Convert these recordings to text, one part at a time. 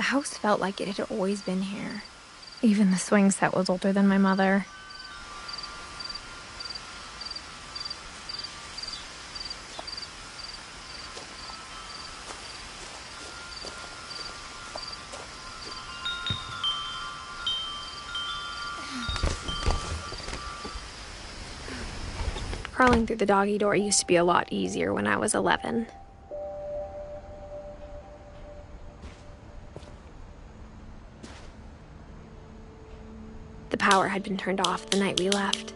house felt like it had always been here. Even the swing set was older than my mother. Crawling through the doggy door used to be a lot easier when I was 11. The power had been turned off the night we left.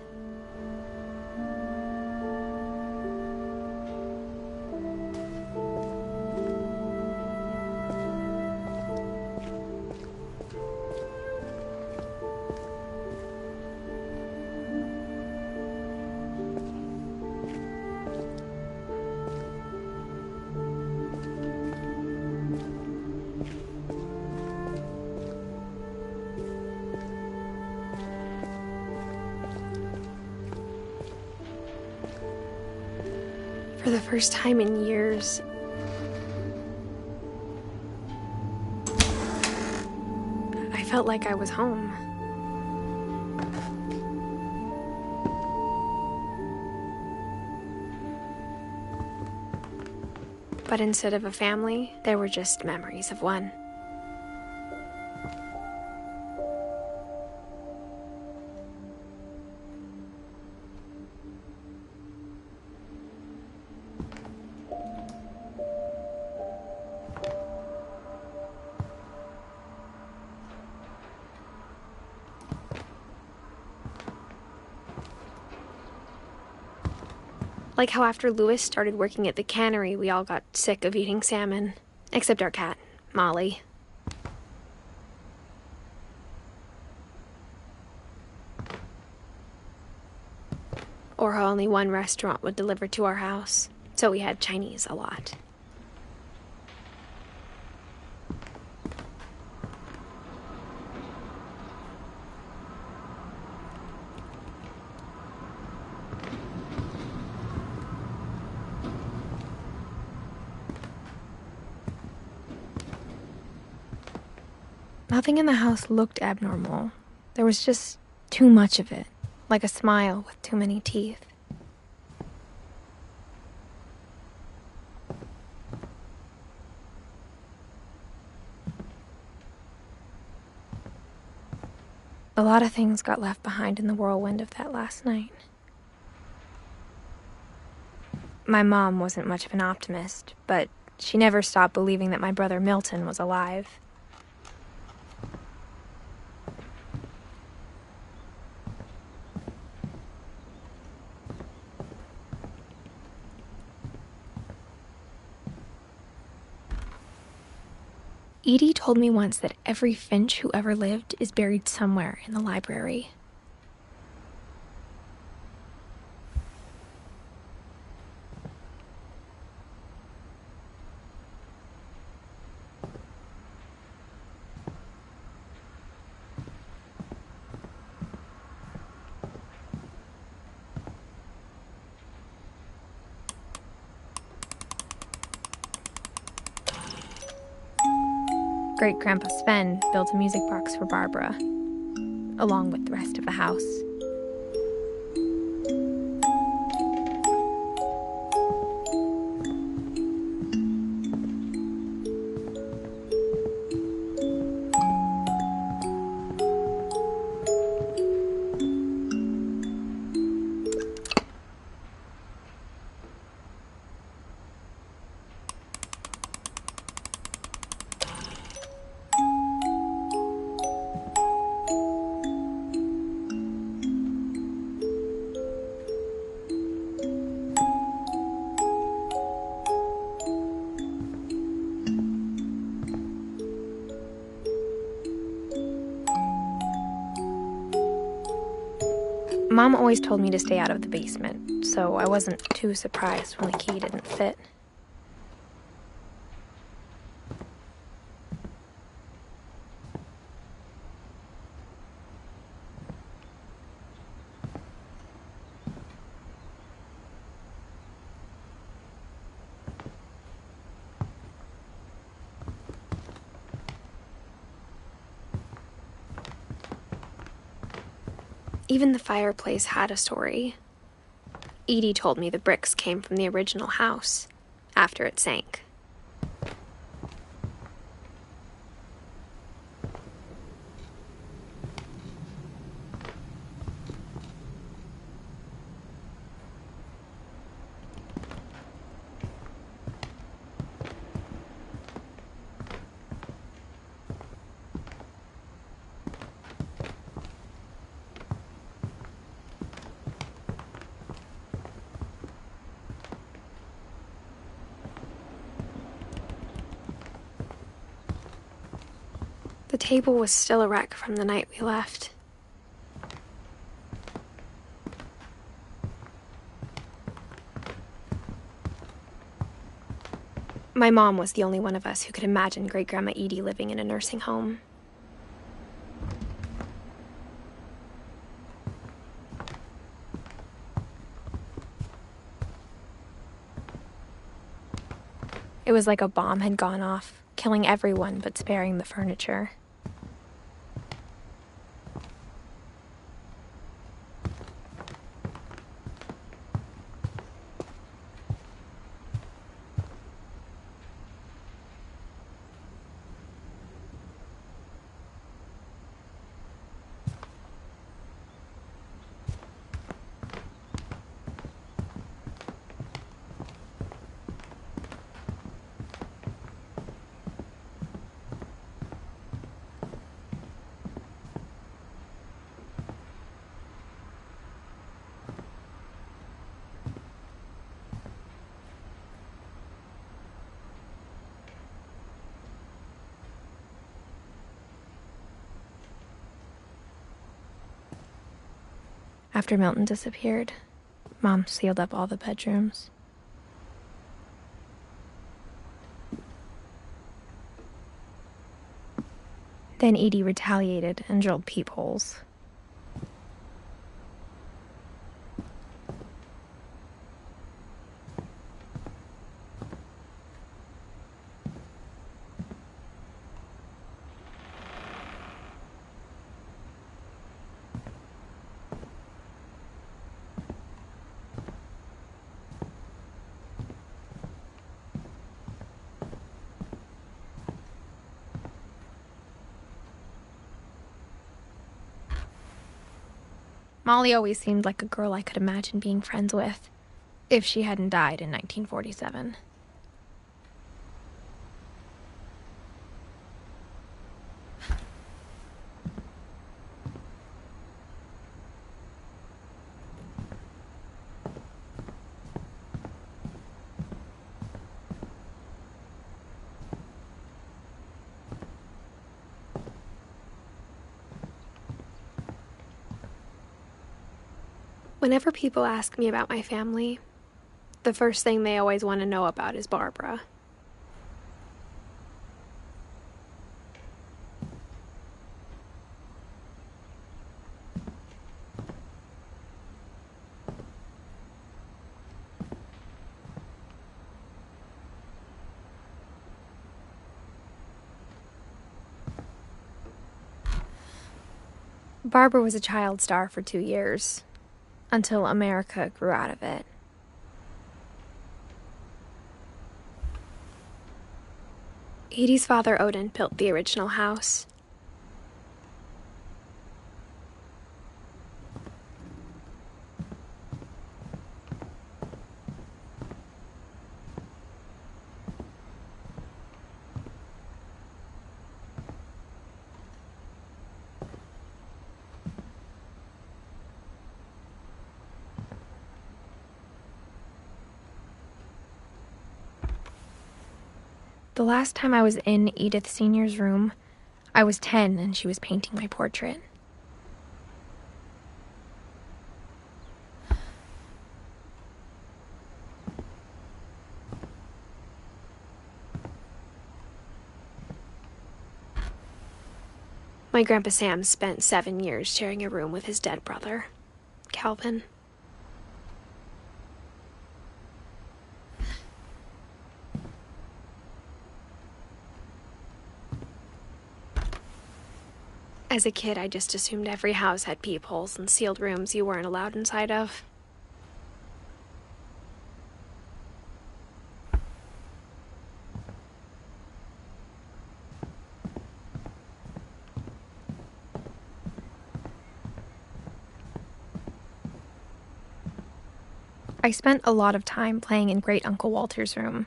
For the first time in years, I felt like I was home. But instead of a family, there were just memories of one. Like how after Louis started working at the cannery, we all got sick of eating salmon. Except our cat, Molly. Or how only one restaurant would deliver to our house, so we had Chinese a lot. Nothing in the house looked abnormal. There was just too much of it, like a smile with too many teeth. A lot of things got left behind in the whirlwind of that last night. My mom wasn't much of an optimist, but she never stopped believing that my brother Milton was alive. Edie told me once that every Finch who ever lived is buried somewhere in the library. Great-Grandpa Sven built a music box for Barbara, along with the rest of the house. Mom always told me to stay out of the basement, so I wasn't too surprised when the key didn't fit. Even the fireplace had a story. Edie told me the bricks came from the original house, after it sank. The table was still a wreck from the night we left. My mom was the only one of us who could imagine Great-Grandma Edie living in a nursing home. It was like a bomb had gone off, killing everyone but sparing the furniture. After Milton disappeared, Mom sealed up all the bedrooms. Then Edie retaliated and drilled peepholes. Molly always seemed like a girl I could imagine being friends with, if she hadn't died in 1947. Whenever people ask me about my family, the first thing they always want to know about is Barbara. Barbara was a child star for 2 years, until America grew out of it. Edie's father, Odin, built the original house. The last time I was in Edith Sr.'s room, I was 10 and she was painting my portrait. My Grandpa Sam spent 7 years sharing a room with his dead brother, Calvin. As a kid, I just assumed every house had peepholes and sealed rooms you weren't allowed inside of. I spent a lot of time playing in Great Uncle Walter's room.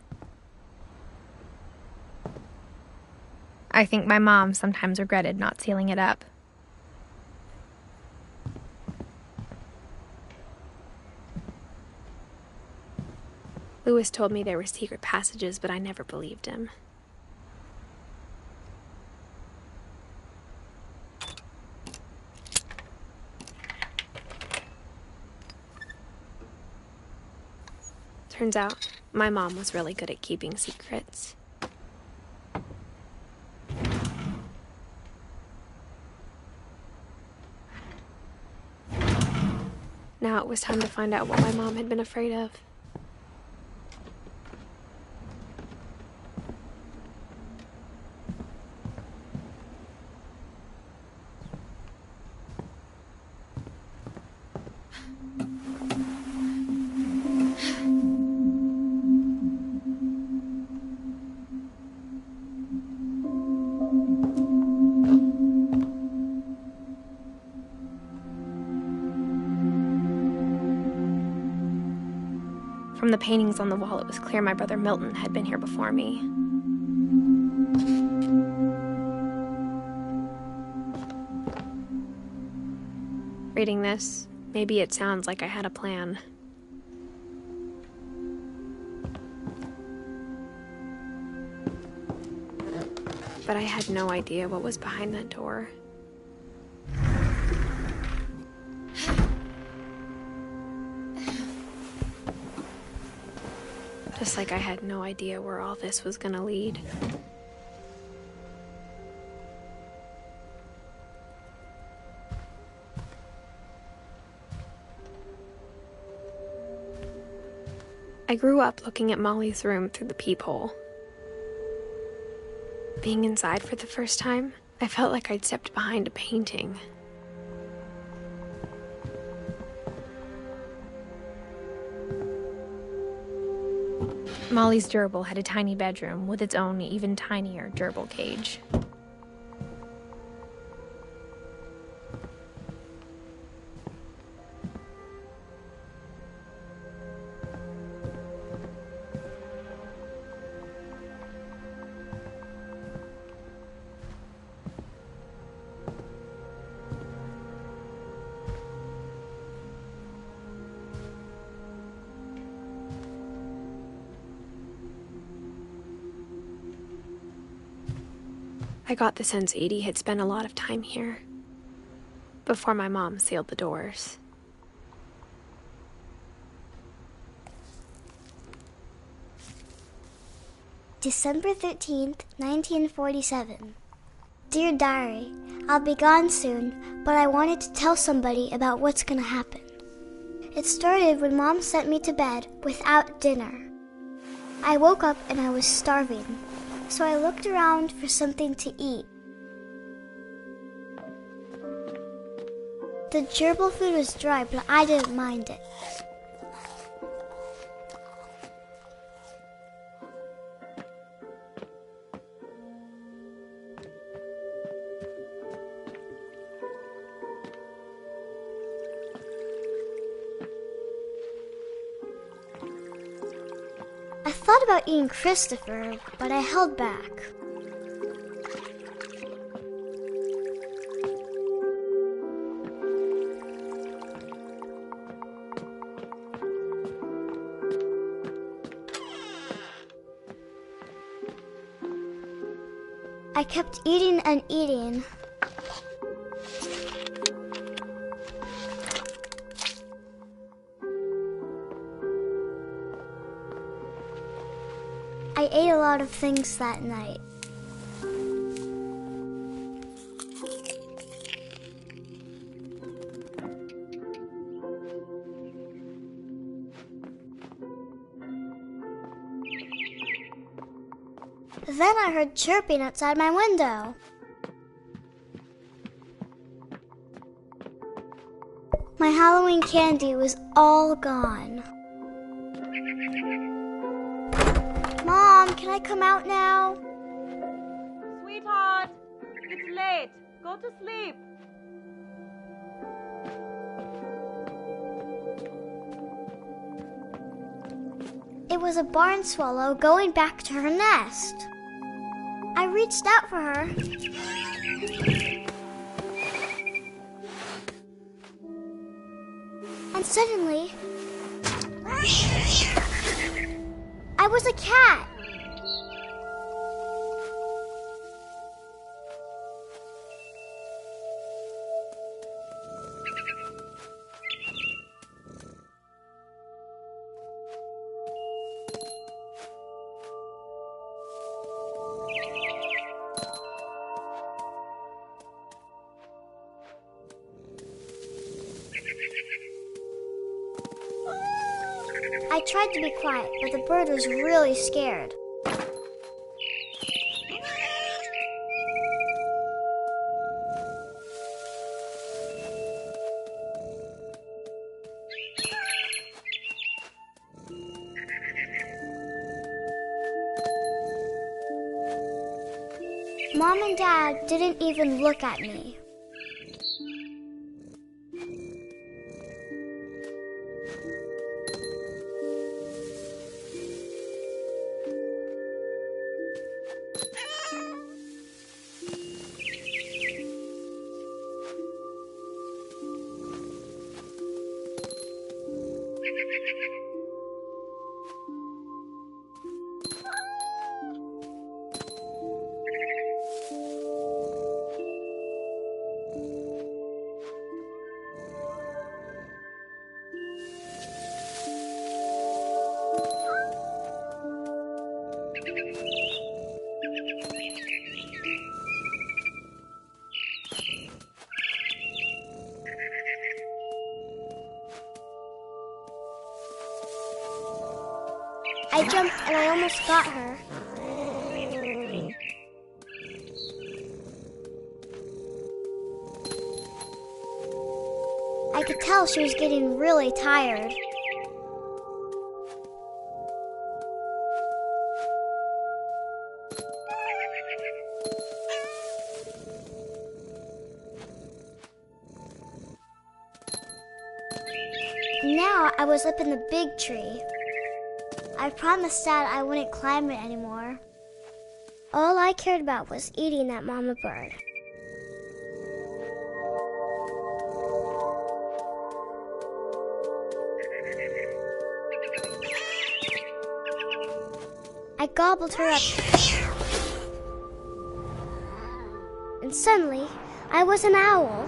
I think my mom sometimes regretted not sealing it up. Lewis told me there were secret passages, but I never believed him. Turns out, my mom was really good at keeping secrets. Now it was time to find out what my mom had been afraid of. From the paintings on the wall, it was clear my brother Milton had been here before me. Reading this, maybe it sounds like I had a plan. But I had no idea what was behind that door. Just like I had no idea where all this was gonna lead. I grew up looking at Molly's room through the peephole. Being inside for the first time, I felt like I'd stepped behind a painting. Molly's gerbil had a tiny bedroom with its own even tinier gerbil cage. I got the sense Edie had spent a lot of time here, before my mom sealed the doors. December 13th, 1947. Dear Diary, I'll be gone soon, but I wanted to tell somebody about what's gonna happen. It started when Mom sent me to bed without dinner. I woke up and I was starving, so I looked around for something to eat. The gerbil food was dry, but I didn't mind it. I thought about eating Christopher, but I held back. I kept eating and eating. I ate a lot of things that night. Then I heard chirping outside my window. Halloween candy was all gone. Mom, can I come out now? Sweetheart, it's late. Go to sleep. It was a barn swallow going back to her nest. I reached out for her. And suddenly, I was a cat. I tried to be quiet, but the bird was really scared. Mom and Dad didn't even look at me. I jumped and I almost got her. I could tell she was getting really tired. Now I was up in the big tree. I promised Dad I wouldn't climb it anymore. All I cared about was eating that mama bird. I gobbled her up. And suddenly, I was an owl.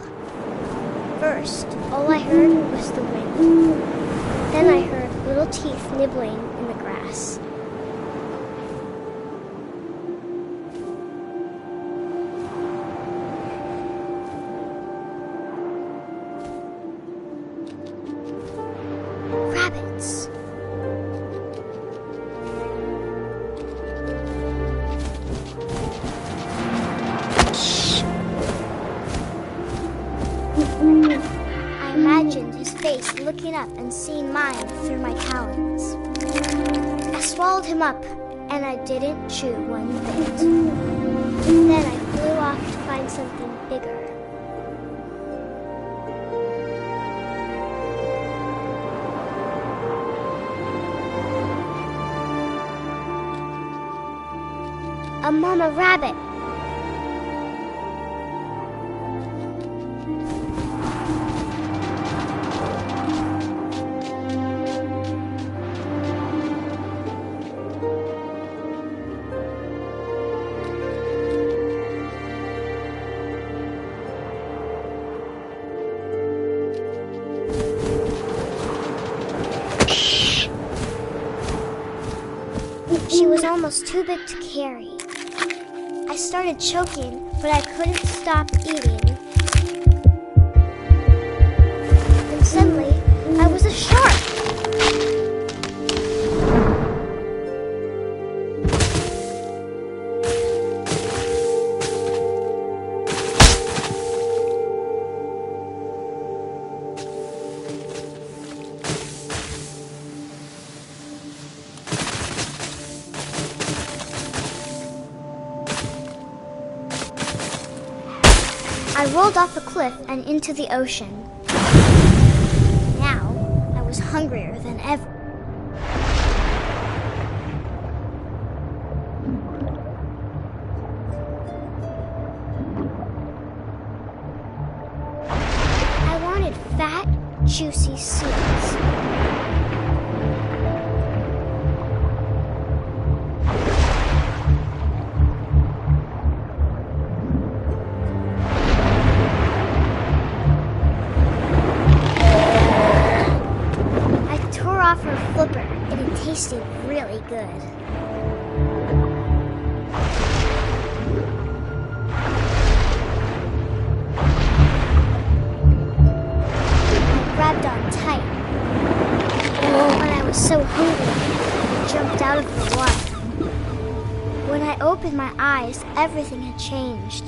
First, all I heard was the wind. Then I heard little teeth nibbling in the grass. Rabbits. I imagined his face looking up and seeing mine through my talons. I swallowed him up, and I didn't chew one bit. Then I flew off to find something bigger. A mama rabbit. She was almost too big to carry. I started choking, but I couldn't stop eating. And suddenly, I was a shark. I rolled off the cliff and into the ocean. Now, I was hungrier than ever. I wanted fat, juicy seeds. Off her flipper, and it tasted really good. I grabbed on tight. When I was so hungry, I jumped out of the water. When I opened my eyes, everything had changed.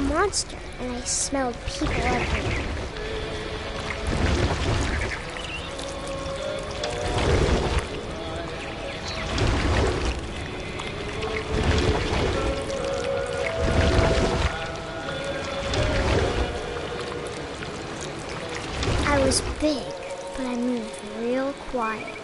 Monster, and I smelled people everywhere. I was big, but I moved real quiet.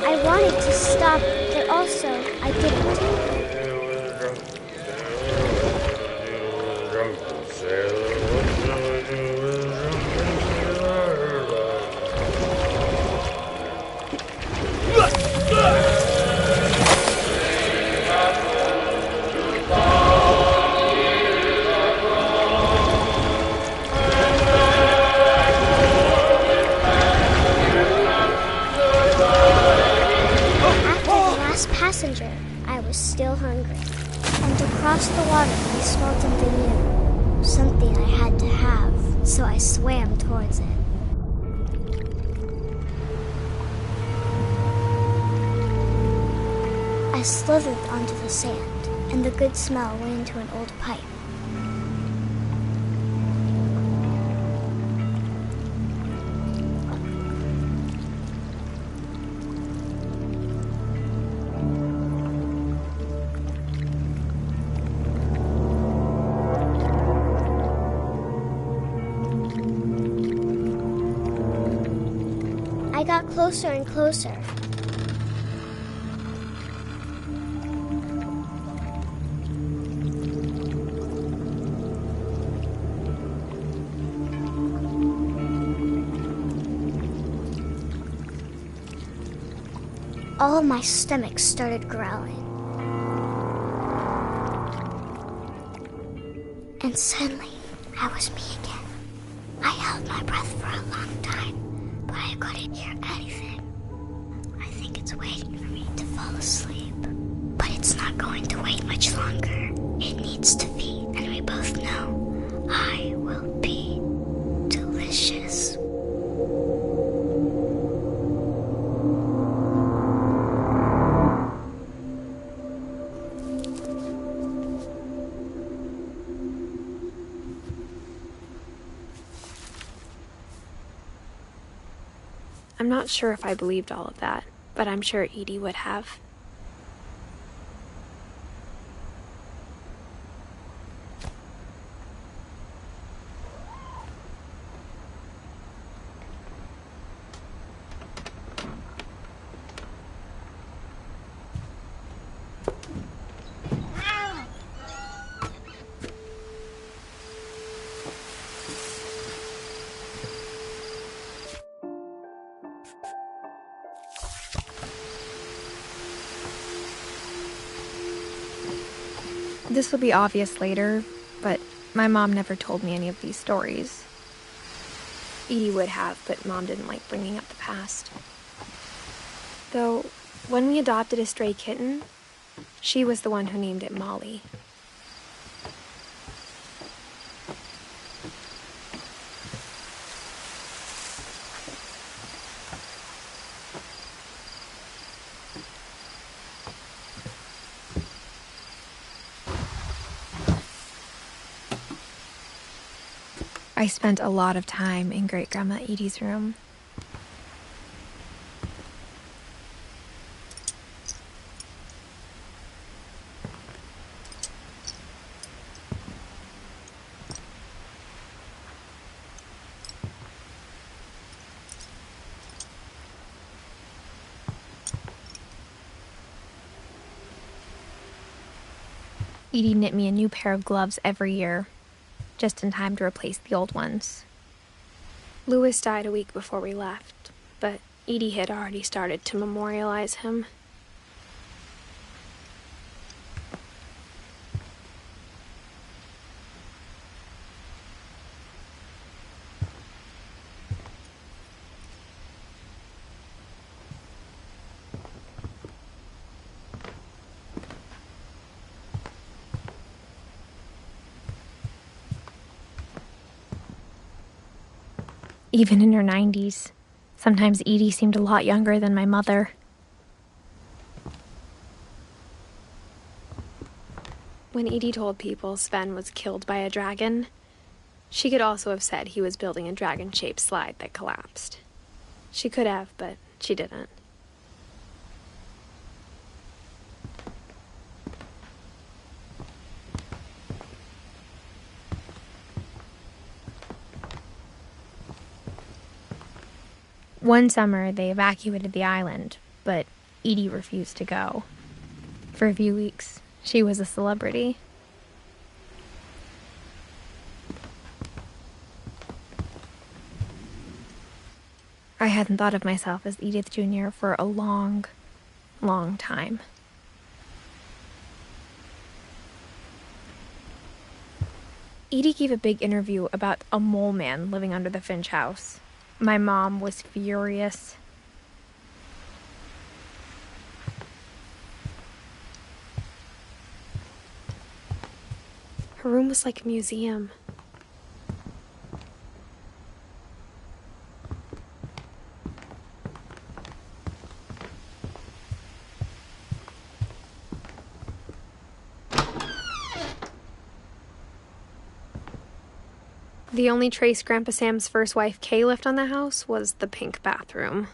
I wanted to stop, but also I didn't. Passenger, I was still hungry. And across the water, I smelled something new. Something I had to have, so I swam towards it. I slithered onto the sand, and the good smell went into an old pipe. I got closer and closer. All of my stomach started growling. And suddenly, I was me again. I held my breath for a long time, but I couldn't hear anything. I think it's waiting for me to fall asleep. But it's not going to wait much longer. It needs to feed, and we both know I will be delicious. I'm not sure if I believed all of that, but I'm sure Edie would have. This will be obvious later, but my mom never told me any of these stories. Edie would have, but Mom didn't like bringing up the past. Though, when we adopted a stray kitten, she was the one who named it Molly. I spent a lot of time in Great-Grandma Edie's room. Edie knit me a new pair of gloves every year, just in time to replace the old ones. Louis died a week before we left, but Edie had already started to memorialize him. Even in her 90s, sometimes Edie seemed a lot younger than my mother. When Edie told people Sven was killed by a dragon, she could also have said he was building a dragon-shaped slide that collapsed. She could have, but she didn't. One summer, they evacuated the island, but Edie refused to go. For a few weeks, she was a celebrity. I hadn't thought of myself as Edith Jr. for a long, long time. Edie gave a big interview about a mole man living under the Finch house. My mom was furious. Her room was like a museum. The only trace Grandpa Sam's first wife, Kay, left on the house was the pink bathroom.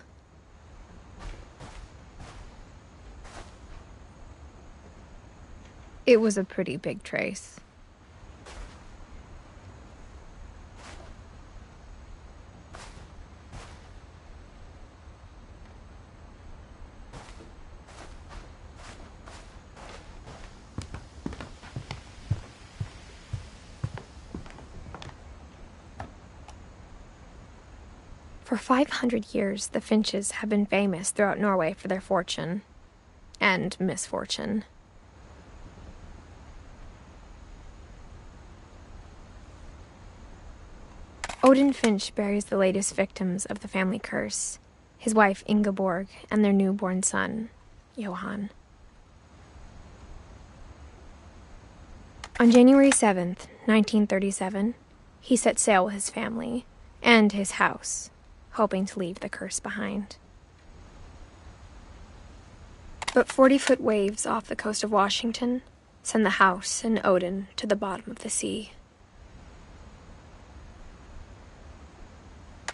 It was a pretty big trace. For 500 years, the Finches have been famous throughout Norway for their fortune and misfortune. Odin Finch buries the latest victims of the family curse, his wife Ingeborg and their newborn son, Johan. On January 7th, 1937, he set sail with his family and his house, hoping to leave the curse behind. But 40-foot waves off the coast of Washington send the house and Odin to the bottom of the sea.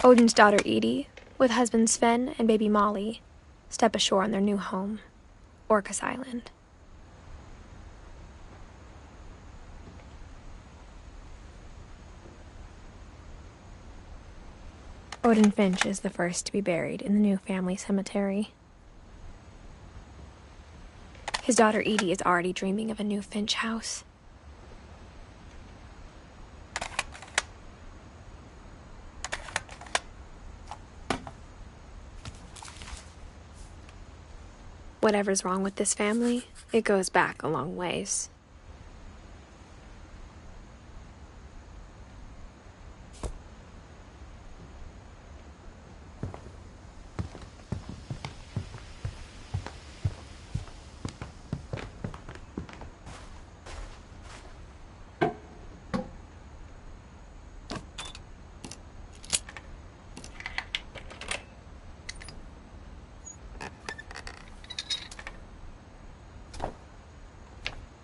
Odin's daughter Edie, with husband Sven and baby Molly, step ashore on their new home, Orcas Island. Odin Finch is the first to be buried in the new family cemetery. His daughter Edie is already dreaming of a new Finch house. Whatever's wrong with this family, it goes back a long ways.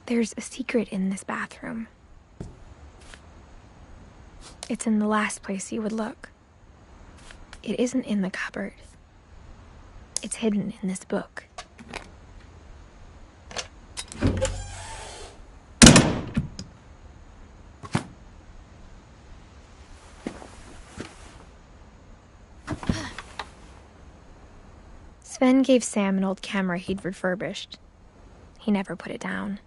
There's a secret in this bathroom. It's in the last place you would look. It isn't in the cupboard. It's hidden in this book. Sven gave Sam an old camera he'd refurbished. He never put it down.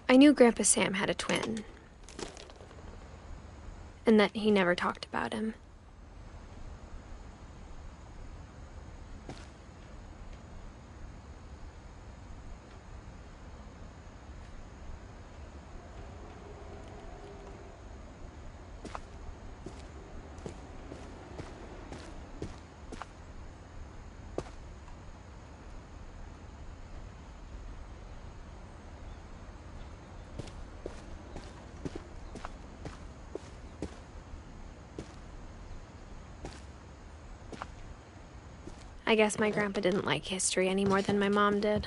I knew Grandpa Sam had a twin, and that he never talked about him. I guess my grandpa didn't like history any more than my mom did.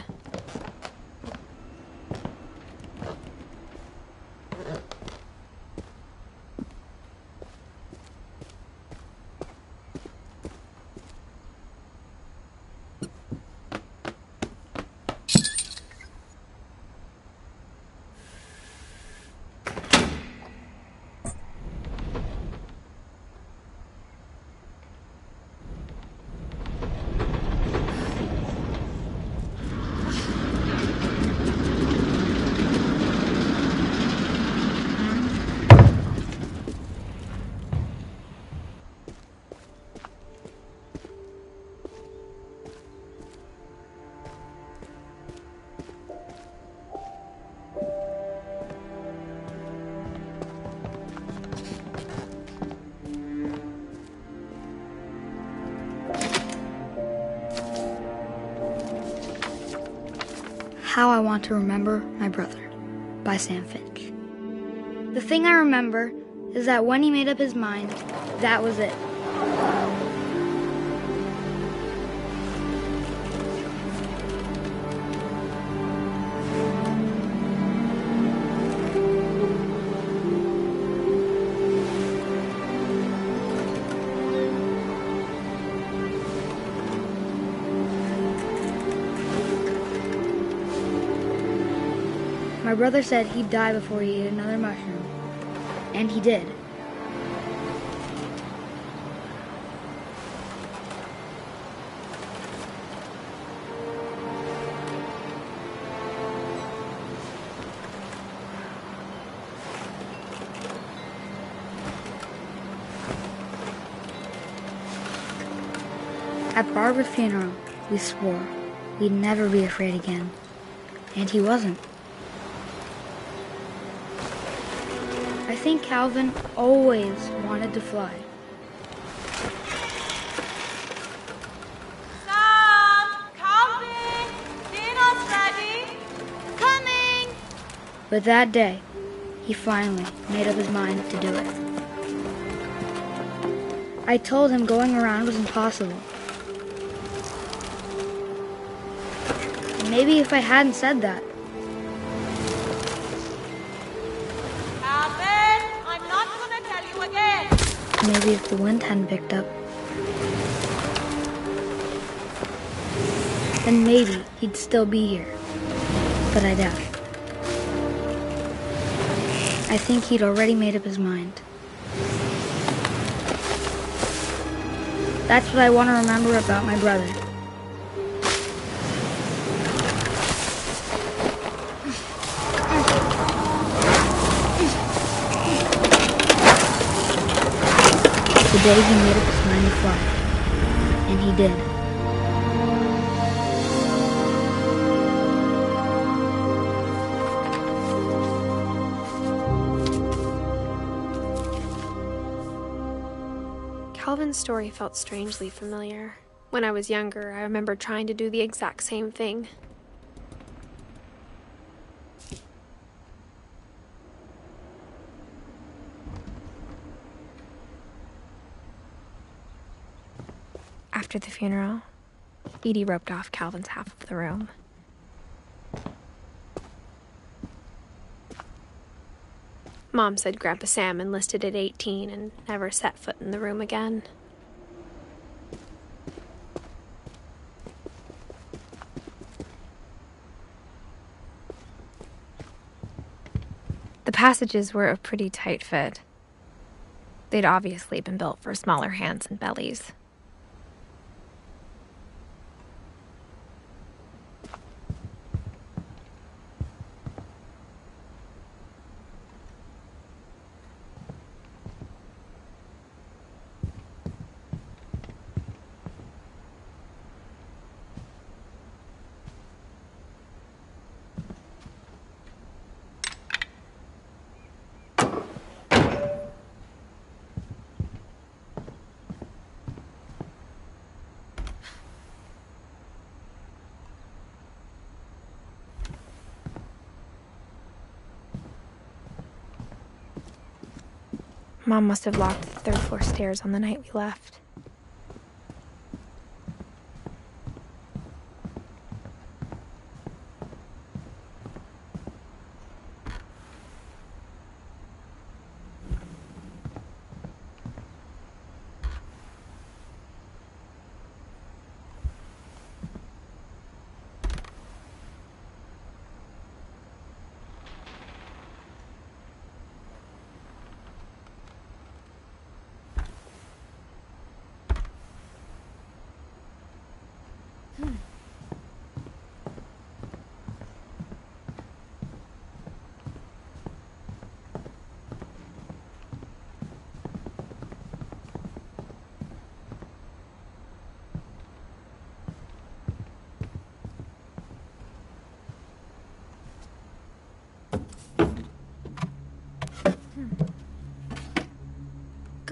How I Want to Remember My Brother by Sam Finch. The thing I remember is that when he made up his mind, that was it. My brother said he'd die before he ate another mushroom, and he did. At Barbara's funeral, we swore we'd never be afraid again. And he wasn't. I think Calvin always wanted to fly. Sam! Calvin! Dinner's ready! Coming! But that day, he finally made up his mind to do it. I told him going around was impossible. Maybe if I hadn't said that, Calvin! I'm not gonna tell you again! maybe if the wind hadn't picked up, then maybe he'd still be here. But I doubt it. I think he'd already made up his mind. That's what I want to remember about my brother. The day he made up his mind to fly. And he did. Calvin's story felt strangely familiar. When I was younger, I remember trying to do the exact same thing. After the funeral, Edie roped off Calvin's half of the room. Mom said Grandpa Sam enlisted at 18 and never set foot in the room again. The passages were a pretty tight fit. They'd obviously been built for smaller hands and bellies. Mom must have locked the third floor stairs on the night we left.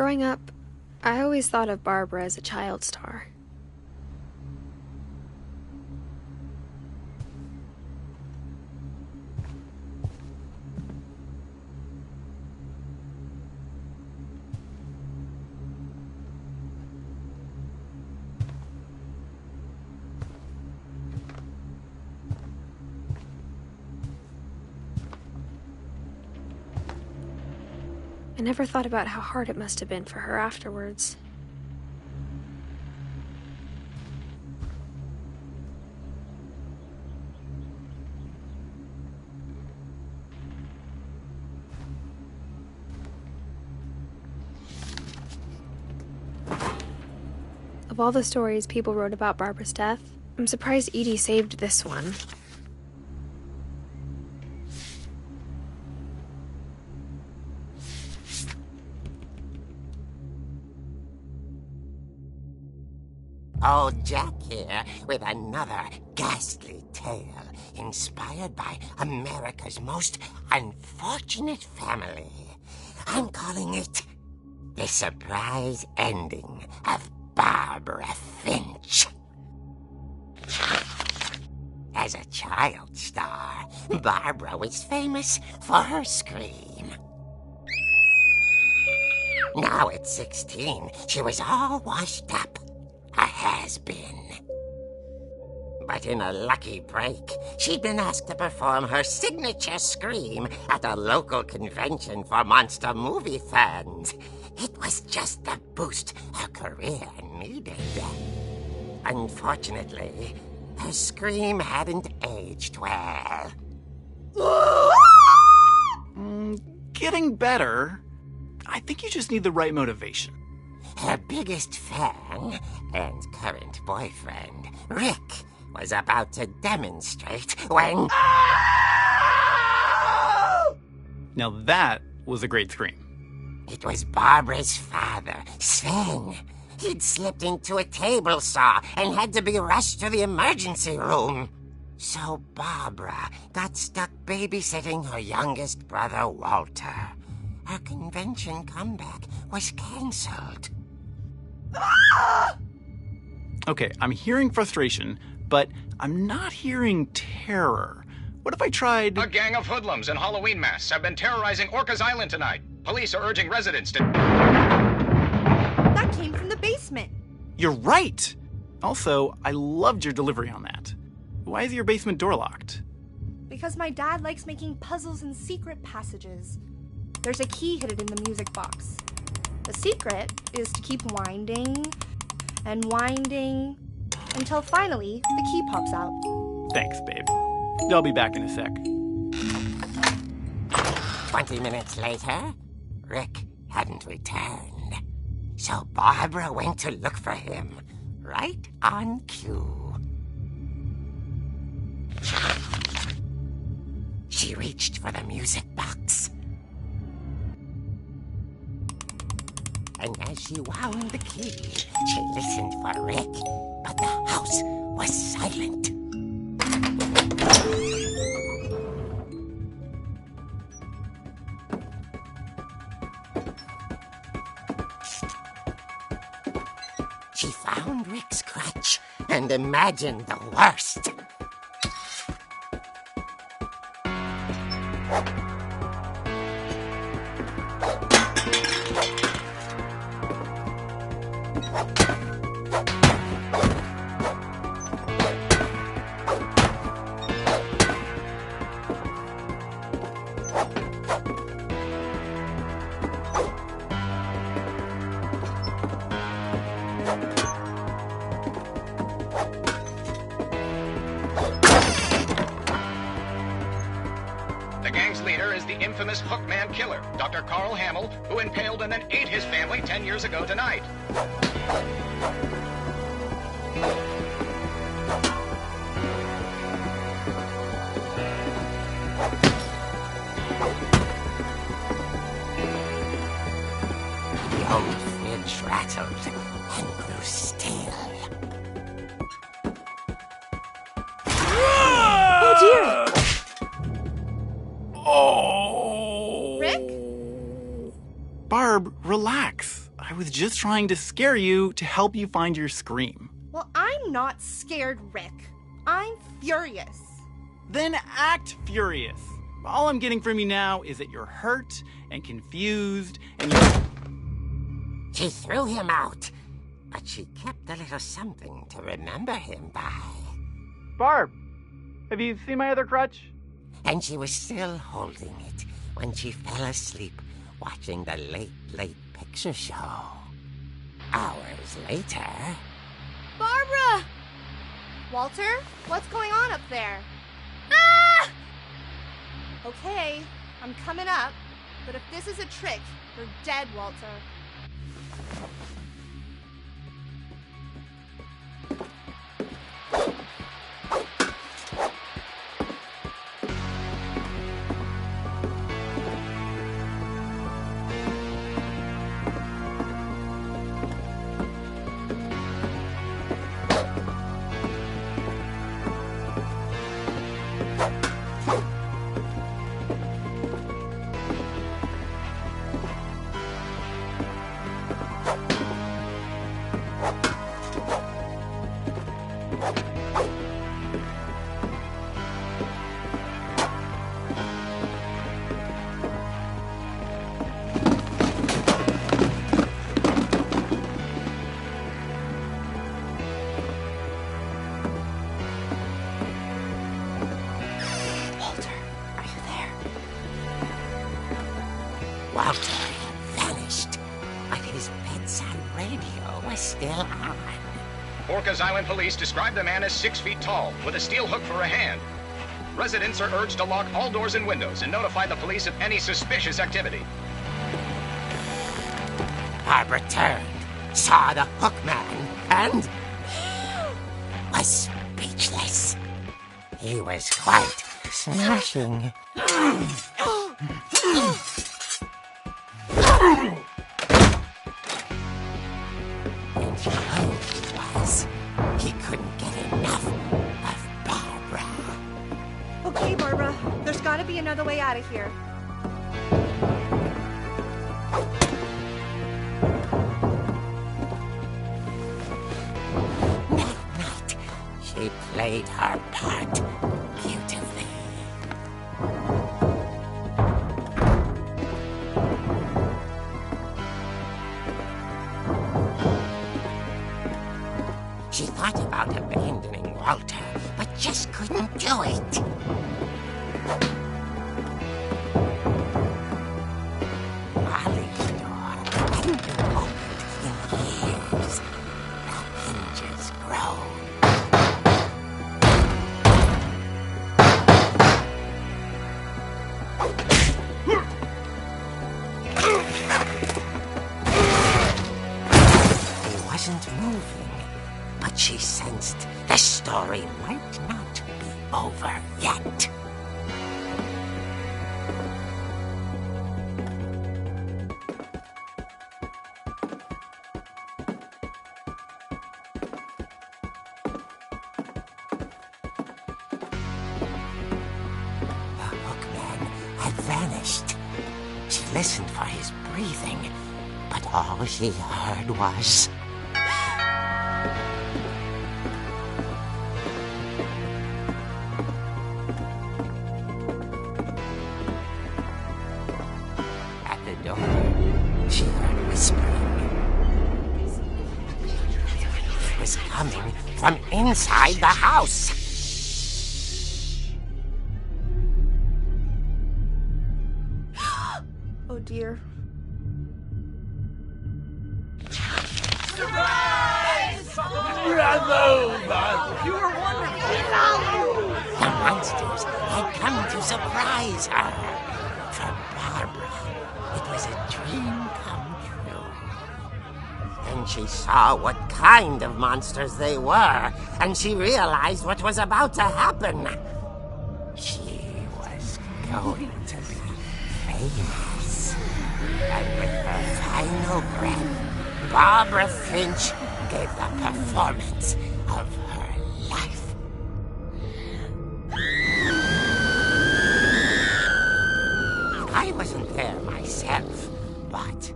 Growing up, I always thought of Barbara as a child star. I never thought about how hard it must have been for her afterwards. Of all the stories people wrote about Barbara's death, I'm surprised Edie saved this one. Old Jack here with another ghastly tale inspired by America's most unfortunate family. I'm calling it The Surprise Ending of Barbara Finch. As a child star, Barbara was famous for her scream. Now at 16, she was all washed up. A has-been. But in a lucky break, she'd been asked to perform her signature scream at a local convention for monster movie fans. It was just the boost her career needed. Unfortunately, her scream hadn't aged well. Getting better. I think you just need the right motivation. Her biggest fan and current boyfriend, Rick, was about to demonstrate when... Now that was a great scream. It was Barbara's father, Sven. He'd slipped into a table saw and had to be rushed to the emergency room. So Barbara got stuck babysitting her youngest brother, Walter. Her convention comeback was cancelled. Okay, I'm hearing frustration, but I'm not hearing terror. What if I tried... A gang of hoodlums in Halloween masks have been terrorizing Orcas Island tonight. Police are urging residents to... That came from the basement. You're right! Also, I loved your delivery on that. Why is your basement door locked? Because my dad likes making puzzles and secret passages. There's a key hidden in the music box. The secret is to keep winding and winding until finally the key pops out. Thanks, babe. I'll be back in a sec. 20 minutes later, Rick hadn't returned. So Barbara went to look for him, right on cue. She reached for the music box. And as she wound the key, she listened for Rick, but the house was silent. She found Rick's crutch and imagined the worst. Infamous Hookman killer, Dr. Carl Hamill, who impaled and then ate his family 10 years ago tonight. The old fridge rattled and grew still. Oh dear! Oh! Rick? Barb, relax. I was just trying to scare you to help you find your scream. Well, I'm not scared, Rick. I'm furious. Then act furious. All I'm getting from you now is that you're hurt and confused and you're... She threw him out, but she kept a little something to remember him by. Barb, have you seen my other crutch? And she was still holding it when she fell asleep watching the late picture show. Hours later... Barbara! Walter, what's going on up there? Ah! Okay, I'm coming up, but if this is a trick, you're dead, Walter. Walter had vanished, but his bedside radio was still on. Orcas Island police describe the man as 6 feet tall, with a steel hook for a hand. Residents are urged to lock all doors and windows and notify the police of any suspicious activity. Barbara turned, saw the hook man, and was speechless. He was quite smashing. And who he was, he couldn't get enough of Barbara. Okay, Barbara, there's gotta be another way out of here. That night, she played her part beautifully. She thought about abandoning Walter, but just couldn't do it. Molly's door hadn't been opened in years. The hinges groaned. He wasn't moving, but she sensed the story might not be over yet. The hookman had vanished. She listened for his breathing, but all she heard was... At the door, she heard whispering. It was coming from inside the house. Oh dear. The monsters had come to surprise her. For Barbara, it was a dream come true. Then she saw what kind of monsters they were, and she realized what was about to happen. She was going to be famous. And with her final breath, Barbara Finch gave the performance of her life. I wasn't there myself, but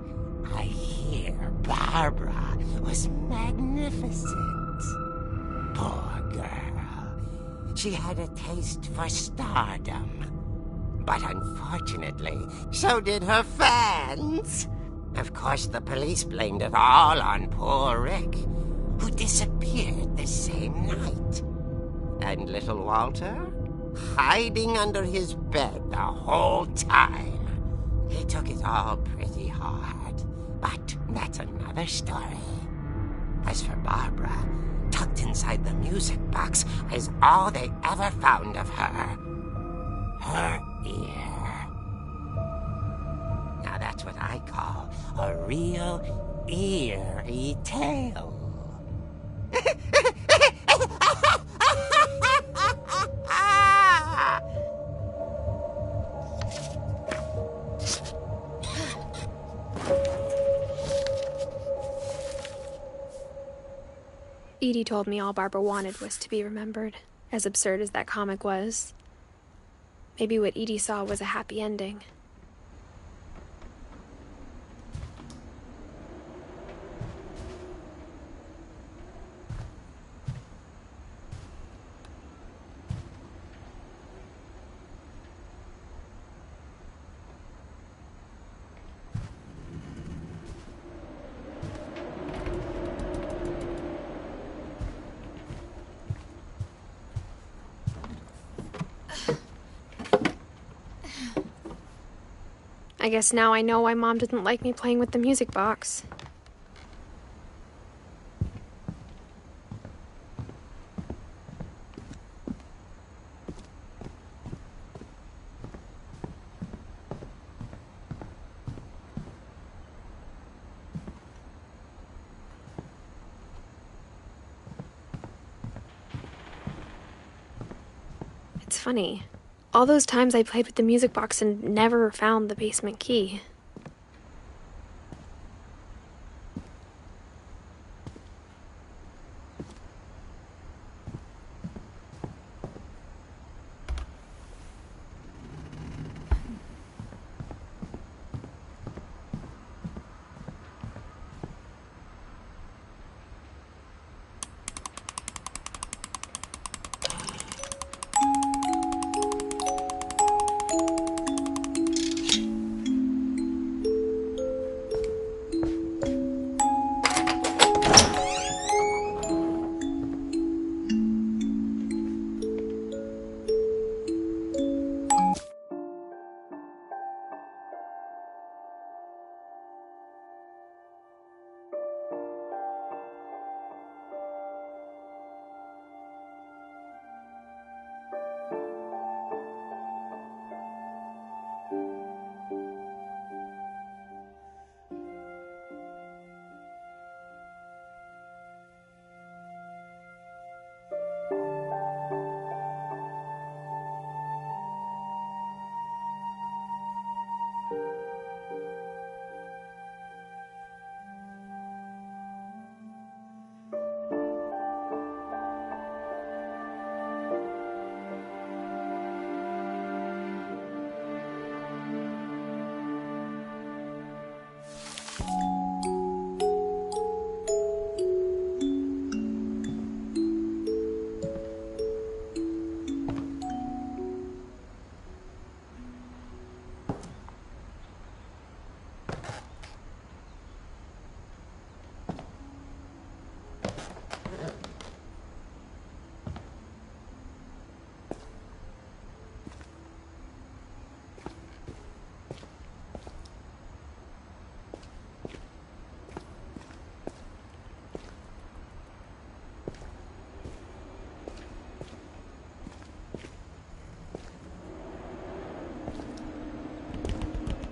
I hear Barbara was magnificent. Poor girl. She had a taste for stardom. But unfortunately, so did her fans. Of course, the police blamed it all on poor Rick, who disappeared the same night. And little Walter? Hiding under his bed the whole time. He took it all pretty hard, but that's another story. As for Barbara, tucked inside the music box is all they ever found of her. Her ear. Now that's what I call a real eerie tale. Edie told me all Barbara wanted was to be remembered, as absurd as that comic was. Maybe what Edie saw was a happy ending. I guess now I know why Mom didn't like me playing with the music box. It's funny. All those times I played with the music box and never found the basement key.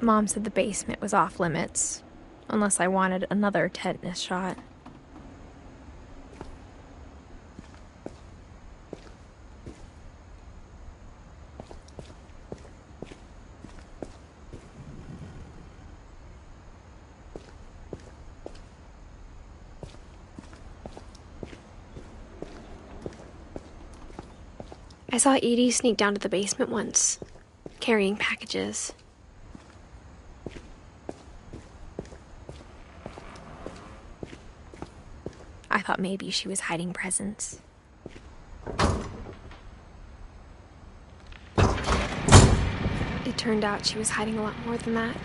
Mom said the basement was off limits, unless I wanted another tetanus shot. I saw Edie sneak down to the basement once, carrying packages. I thought maybe she was hiding presents. It turned out she was hiding a lot more than that.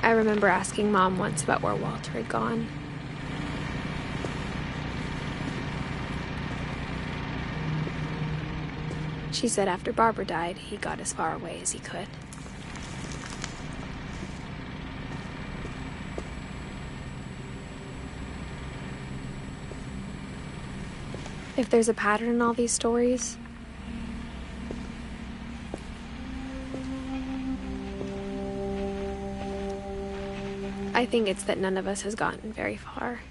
I remember asking Mom once about where Walter had gone. She said after Barbara died, he got as far away as he could. If there's a pattern in all these stories, I think it's that none of us has gotten very far.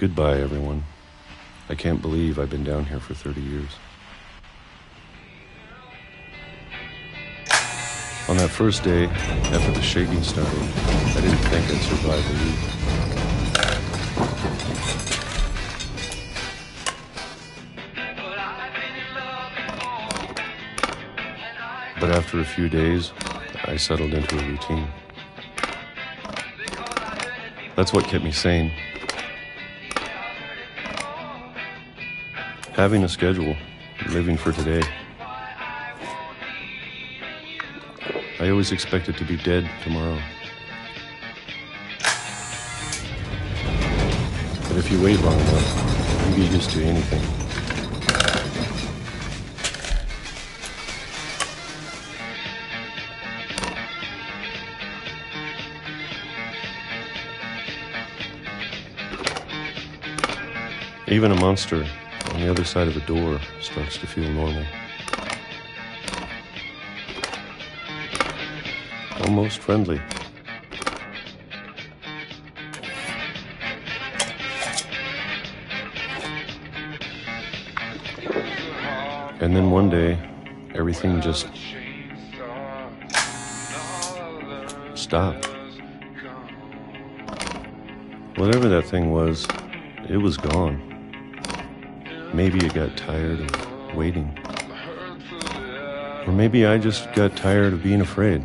Goodbye, everyone. I can't believe I've been down here for 30 years. On that first day, after the shaking started, I didn't think I'd survive the week. But after a few days, I settled into a routine. That's what kept me sane. Having a schedule, living for today. I always expected to be dead tomorrow. But if you wait long enough, you get used to anything. Even a monster on the other side of the door starts to feel normal. Almost friendly. And then one day, everything just stopped. Whatever that thing was, it was gone. Maybe it got tired of waiting. Or maybe I just got tired of being afraid.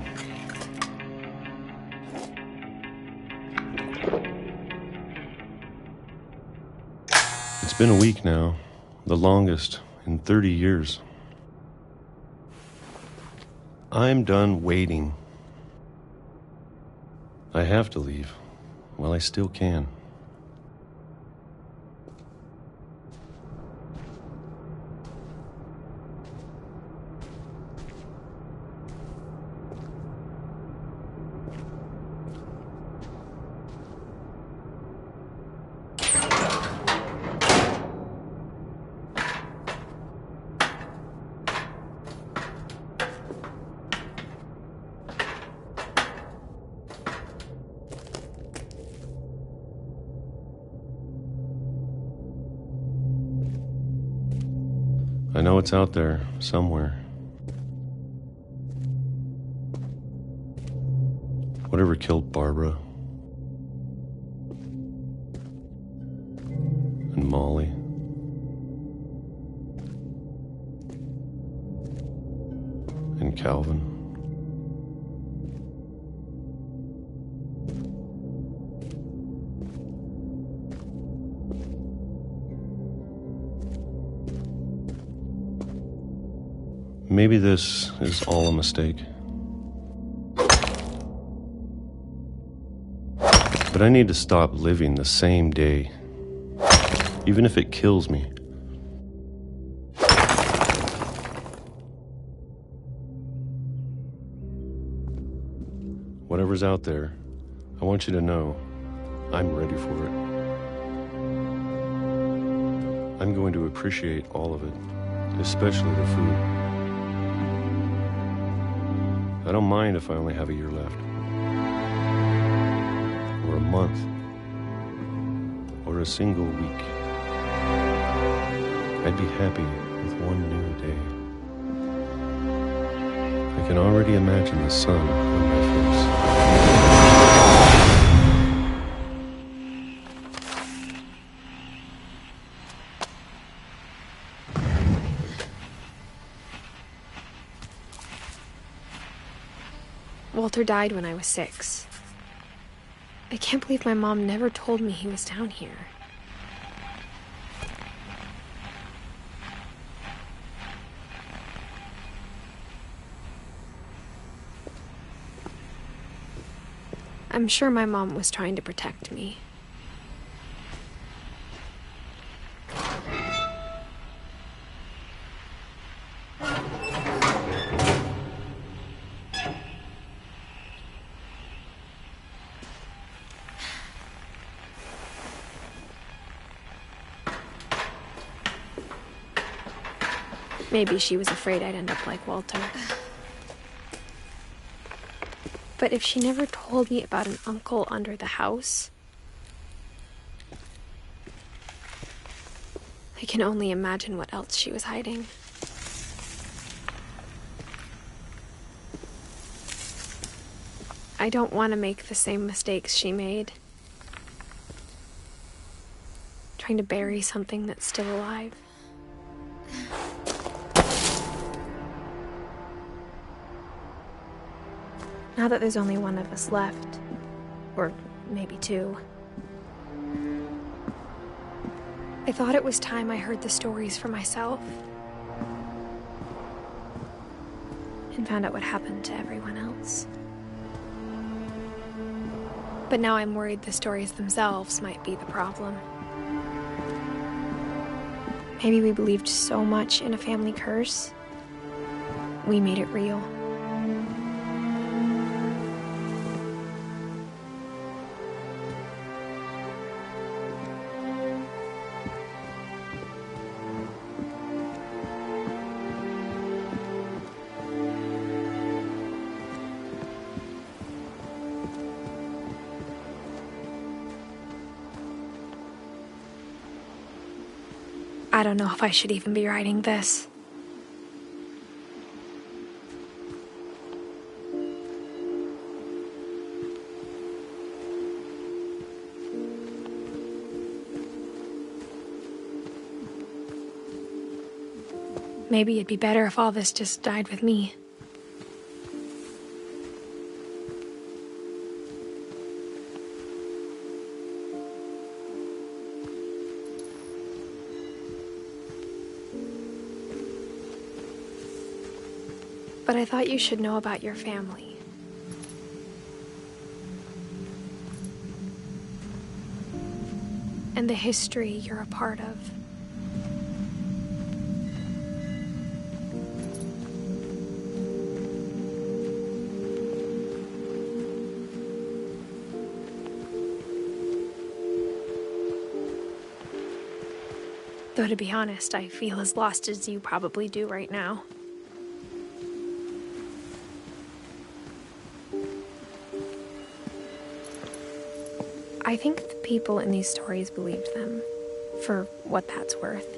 It's been a week now, the longest in 30 years. I'm done waiting. I have to leave while I still can. I know it's out there, somewhere. Whatever killed Barbara and Molly and Calvin. Maybe this is all a mistake. But I need to stop living the same day, even if it kills me. Whatever's out there, I want you to know I'm ready for it. I'm going to appreciate all of it, especially the food. I don't mind if I only have a year left, or a month, or a single week. I'd be happy with one new day. I can already imagine the sun on my face. Walter died when I was 6. I can't believe my mom never told me he was down here. I'm sure my mom was trying to protect me. Maybe she was afraid I'd end up like Walter. But if she never told me about an uncle under the house, can only imagine what else she was hiding. I don't want to make the same mistakes she made. Trying to bury something that's still alive. Now that there's only one of us left, or maybe two, I thought it was time I heard the stories for myself and found out what happened to everyone else. But now I'm worried the stories themselves might be the problem. Maybe we believed so much in a family curse, we made it real. I don't know if I should even be writing this. Maybe it'd be better if all this just died with me. But I thought you should know about your family. And the history you're a part of. Though to be honest, I feel as lost as you probably do right now. I think the people in these stories believed them, for what that's worth.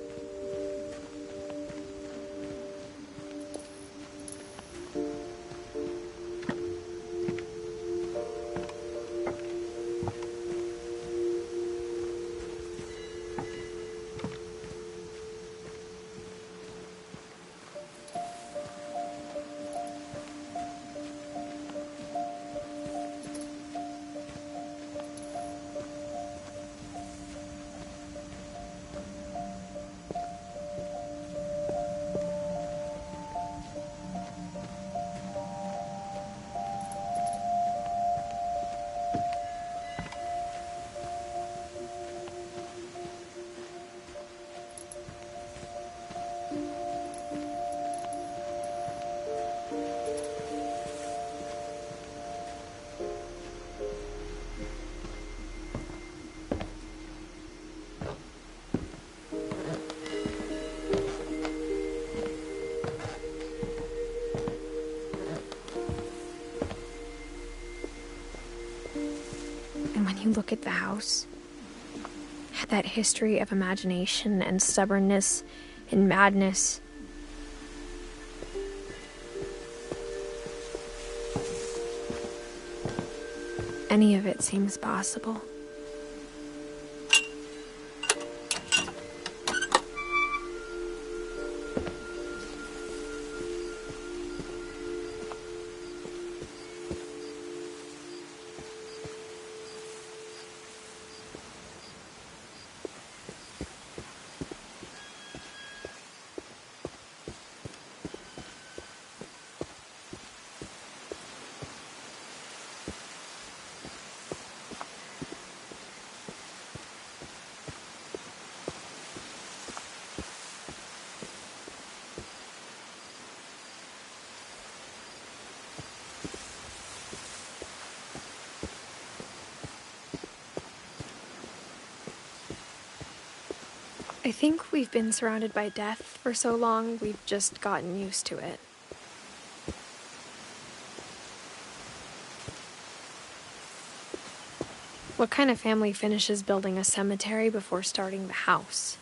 You look at the house, had that history of imagination and stubbornness and madness. Any of it seems possible. I think we've been surrounded by death for so long, we've just gotten used to it. What kind of family finishes building a cemetery before starting the house?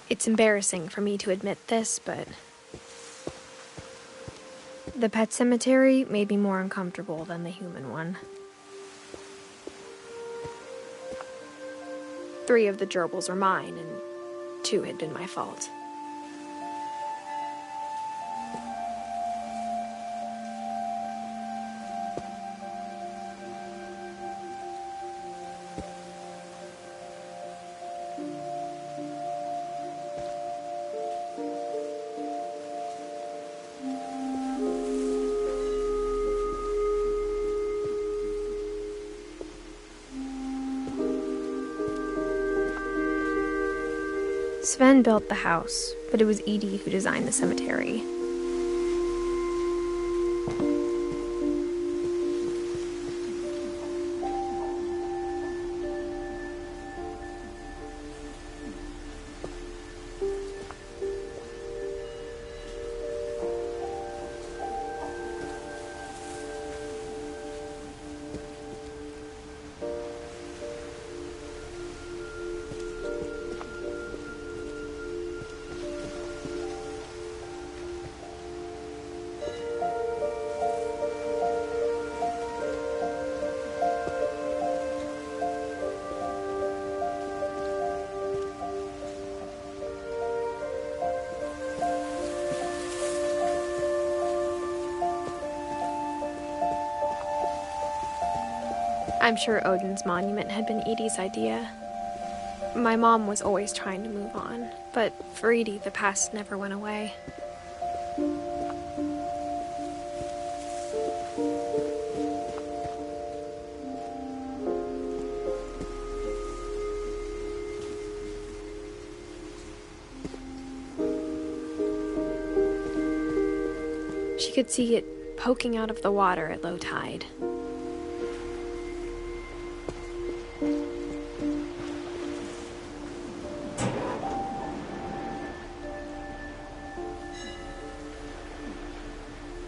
It's embarrassing for me to admit this, but the pet cemetery made me more uncomfortable than the human one. 3 of the gerbils were mine, and 2 had been my fault. Sven built the house, but it was Edie who designed the cemetery. I'm sure Odin's monument had been Edie's idea. My mom was always trying to move on, but for Edie, the past never went away. She could see it poking out of the water at low tide.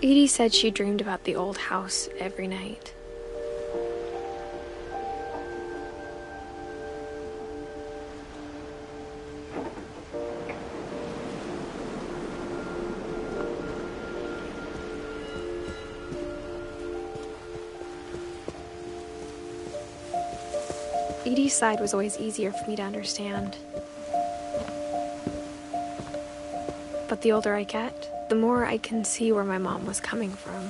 Edie said she dreamed about the old house every night. Edie's side was always easier for me to understand. But the older I get, the more I can see where my mom was coming from.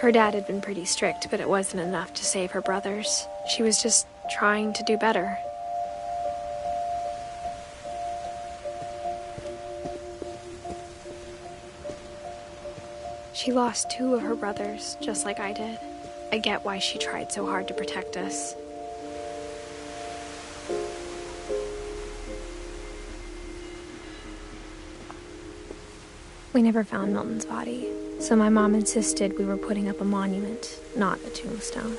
Her dad had been pretty strict, but it wasn't enough to save her brothers. She was just trying to do better. She lost 2 of her brothers, just like I did. I get why she tried so hard to protect us. We never found Milton's body, so my mom insisted we were putting up a monument, not a tombstone.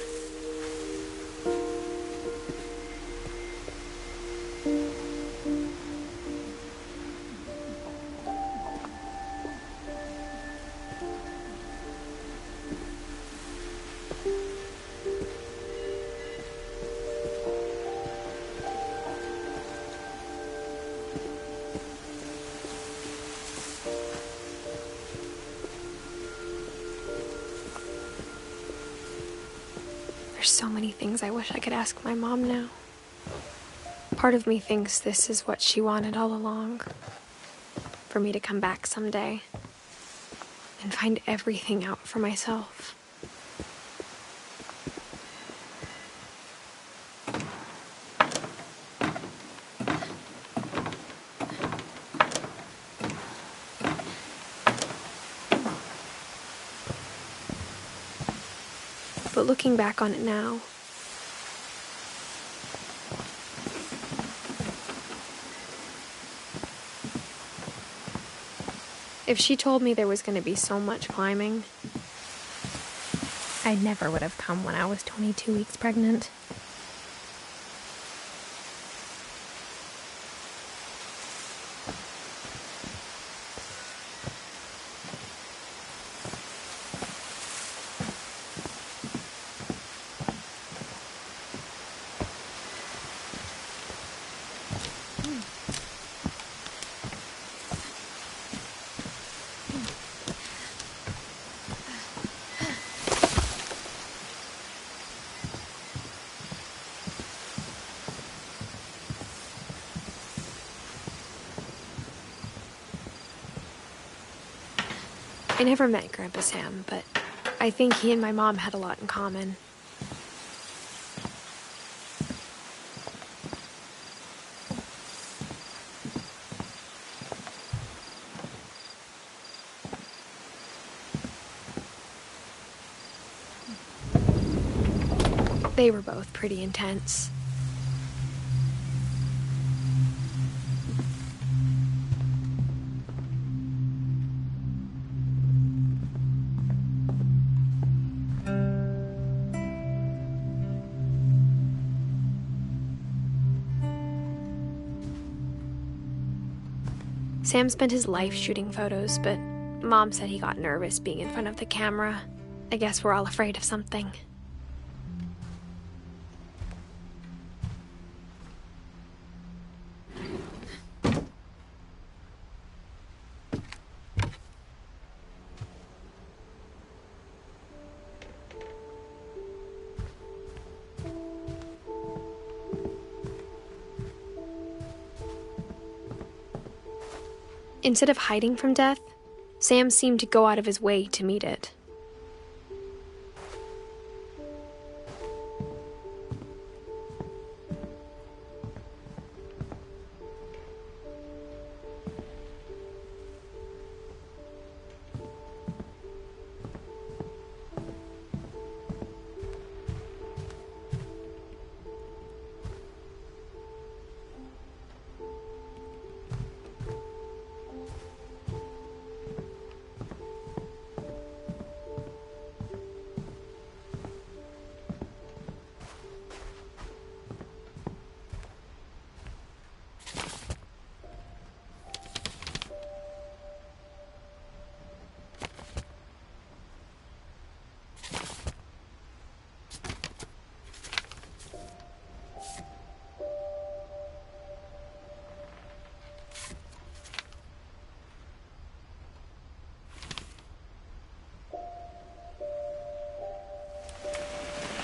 There's so many things I wish I could ask my mom now. Part of me thinks this is what she wanted all along. For me to come back someday and find everything out for myself. But looking back on it now, if she told me there was going to be so much climbing, I never would have come when I was 22 weeks pregnant. I never met Grandpa Sam, but I think he and my mom had a lot in common. They were both pretty intense. Sam spent his life shooting photos, but Mom said he got nervous being in front of the camera. I guess we're all afraid of something. Instead of hiding from death, Sam seemed to go out of his way to meet it.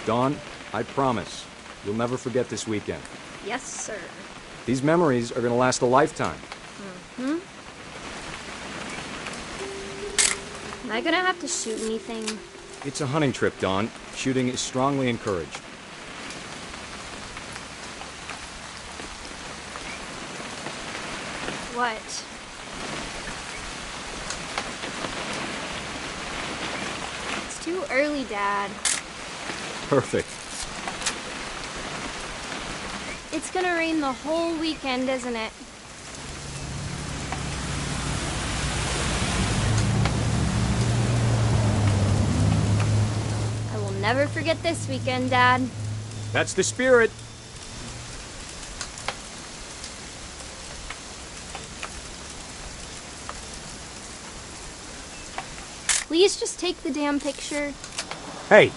Dawn, I promise, you'll never forget this weekend. Yes, sir. These memories are gonna last a lifetime. Mm-hmm. Am I gonna have to shoot anything? It's a hunting trip, Dawn. Shooting is strongly encouraged. What? It's too early, Dad. Perfect. It's gonna rain the whole weekend, isn't it? I will never forget this weekend, Dad. That's the spirit. Please just take the damn picture. Hey,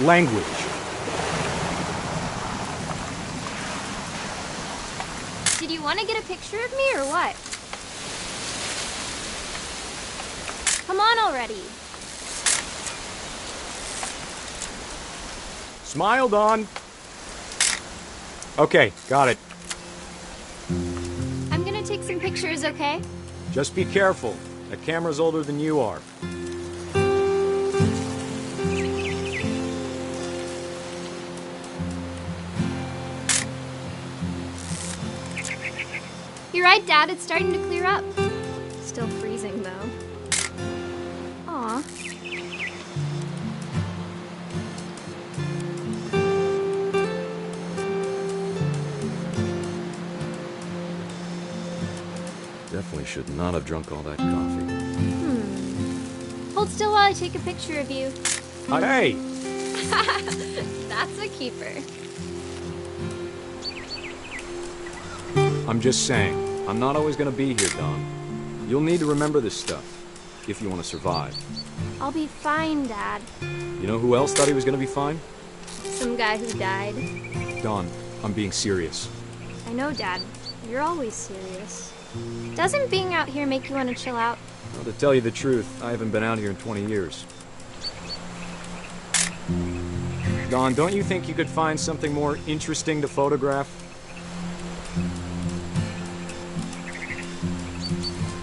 language. Did you want to get a picture of me or what? Come on already. Smile, Dawn. Okay, got it. I'm gonna take some pictures, okay? Just be careful. That camera's older than you are. You're right, Dad. It's starting to clear up. Still freezing, though. Aw. Definitely should not have drunk all that coffee. Hold still while I take a picture of you. Hey! That's a keeper. I'm just saying, I'm not always gonna be here, Dawn. You'll need to remember this stuff, if you want to survive. I'll be fine, Dad. You know who else thought he was gonna be fine? Some guy who died. Dawn, I'm being serious. I know, Dad. You're always serious. Doesn't being out here make you want to chill out? Well, to tell you the truth, I haven't been out here in 20 years. Dawn, don't you think you could find something more interesting to photograph?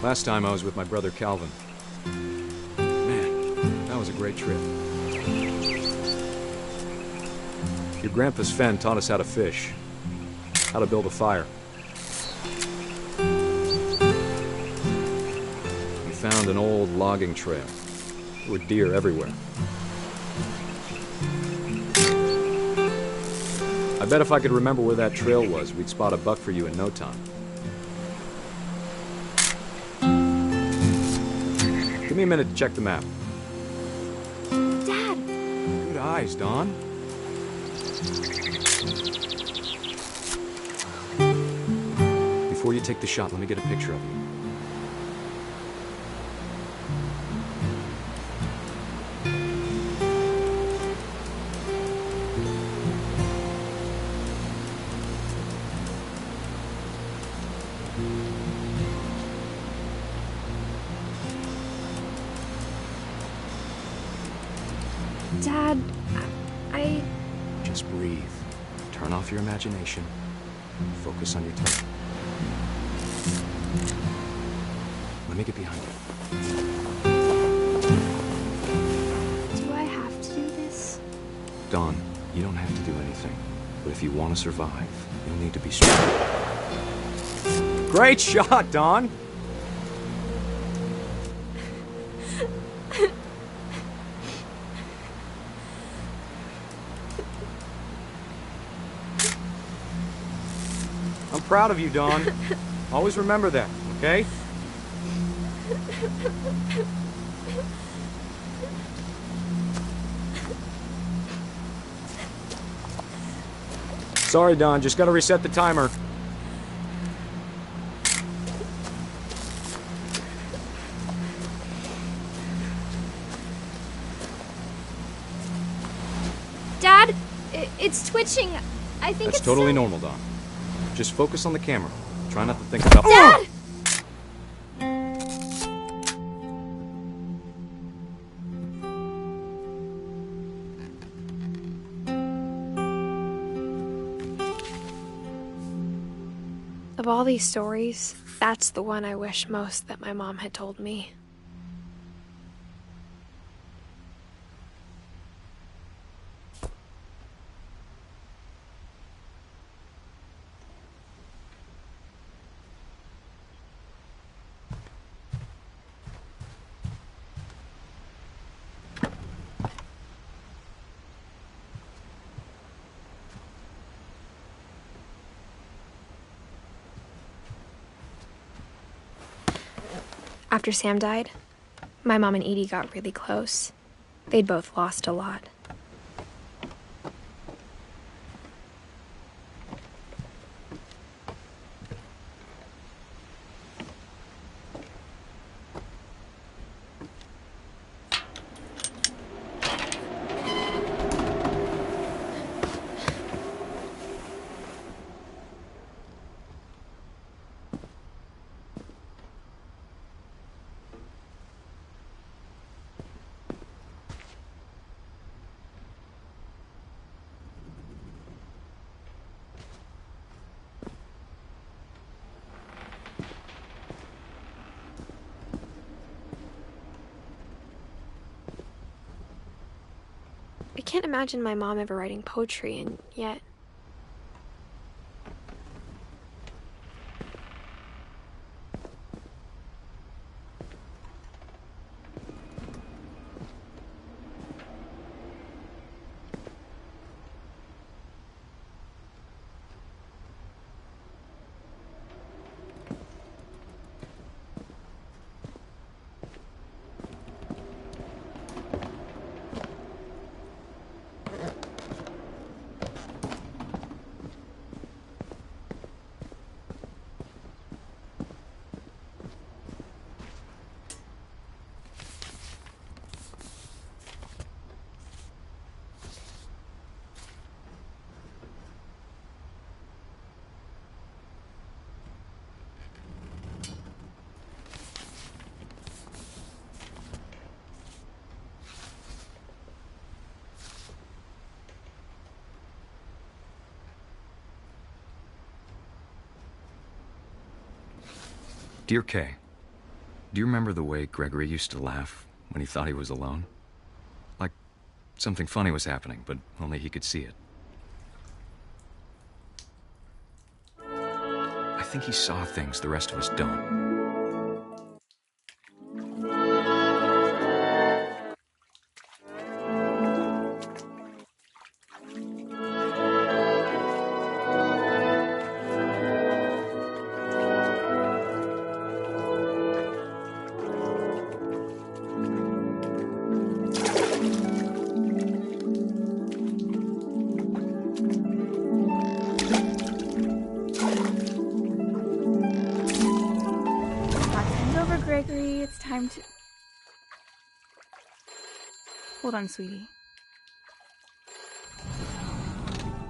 Last time I was with my brother Calvin. That was a great trip. Your grandpa's Fen taught us how to fish, how to build a fire. We found an old logging trail. There were deer everywhere. I bet if I could remember where that trail was, we'd spot a buck for you in no time. Give me a minute to check the map. Dad! Good eyes, Dawn. Before you take the shot, let me get a picture of you. Dad, I... Just breathe. Turn off your imagination. Focus on your tongue. Let me get behind you. Do I have to do this? Dawn, you don't have to do anything. But if you want to survive, you'll need to be strong. Great shot, Dawn! I'm proud of you, Dawn. Always remember that, okay? Sorry, Dawn. Just gotta reset the timer. Dad, it's twitching. I think That's it's totally normal, Dawn. Just focus on the camera. Try not to think about... Dad! Of all these stories, that's the one I wish most that my mom had told me. After Sam died, my mom and Edie got really close. They'd both lost a lot. I can't imagine my mom ever writing poetry, and yet... Dear Kay, do you remember the way Gregory used to laugh when he thought he was alone? Something funny was happening, but only he could see it. I think he saw things the rest of us don't. Gregory, it's time to... Hold on, sweetie.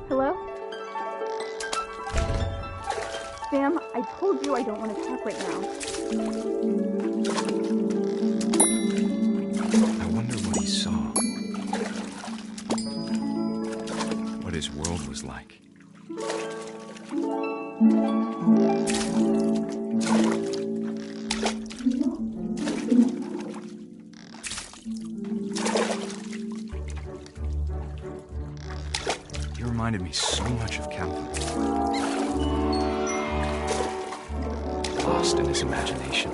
Hello? Sam, I told you I don't want to talk right now. I wonder what he saw. What his world was like. Reminded me so much of Calvin. Lost in his imagination.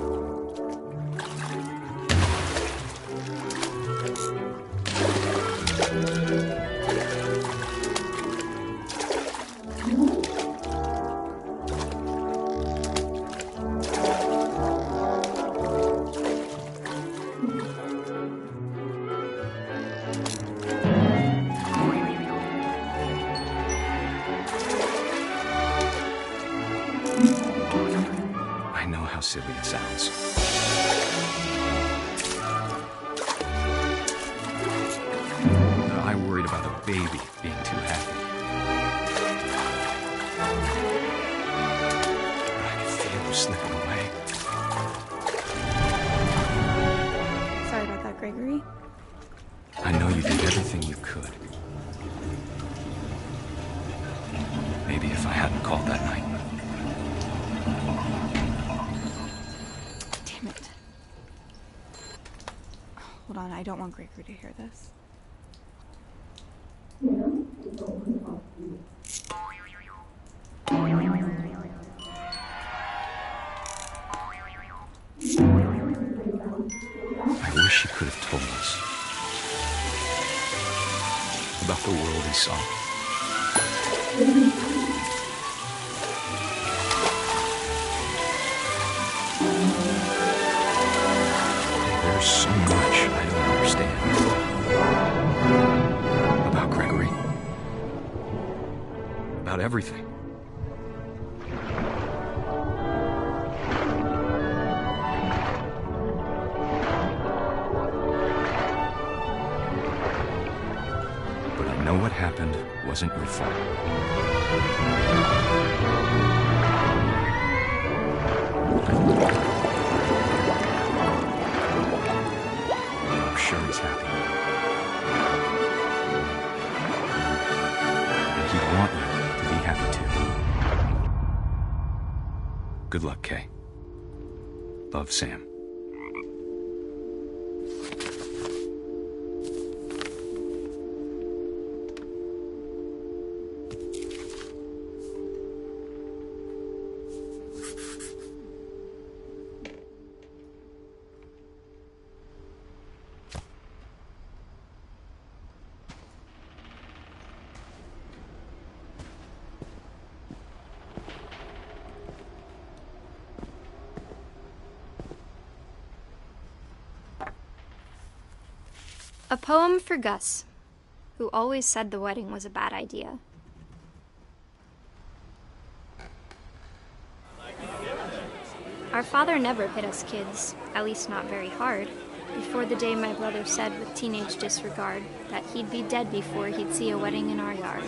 Silly it sounds. But I worried about a baby being too happy. But I could feel her slipping away. Sorry about that, Gregory. I know you did everything you could. Maybe if I hadn't called that night. Hold on, I don't want Gregory to hear this. I wish he could have told us about the world he saw. There's so much I don't understand about Gregory. About everything. But I know what happened wasn't your fault. I'm sure he's happy. And he'd want you to be happy too. Good luck, Kay. Love, Sam. A poem for Gus, who always said the wedding was a bad idea. Our father never hit us kids, at least not very hard, before the day my brother said with teenage disregard that he'd be dead before he'd see a wedding in our yard.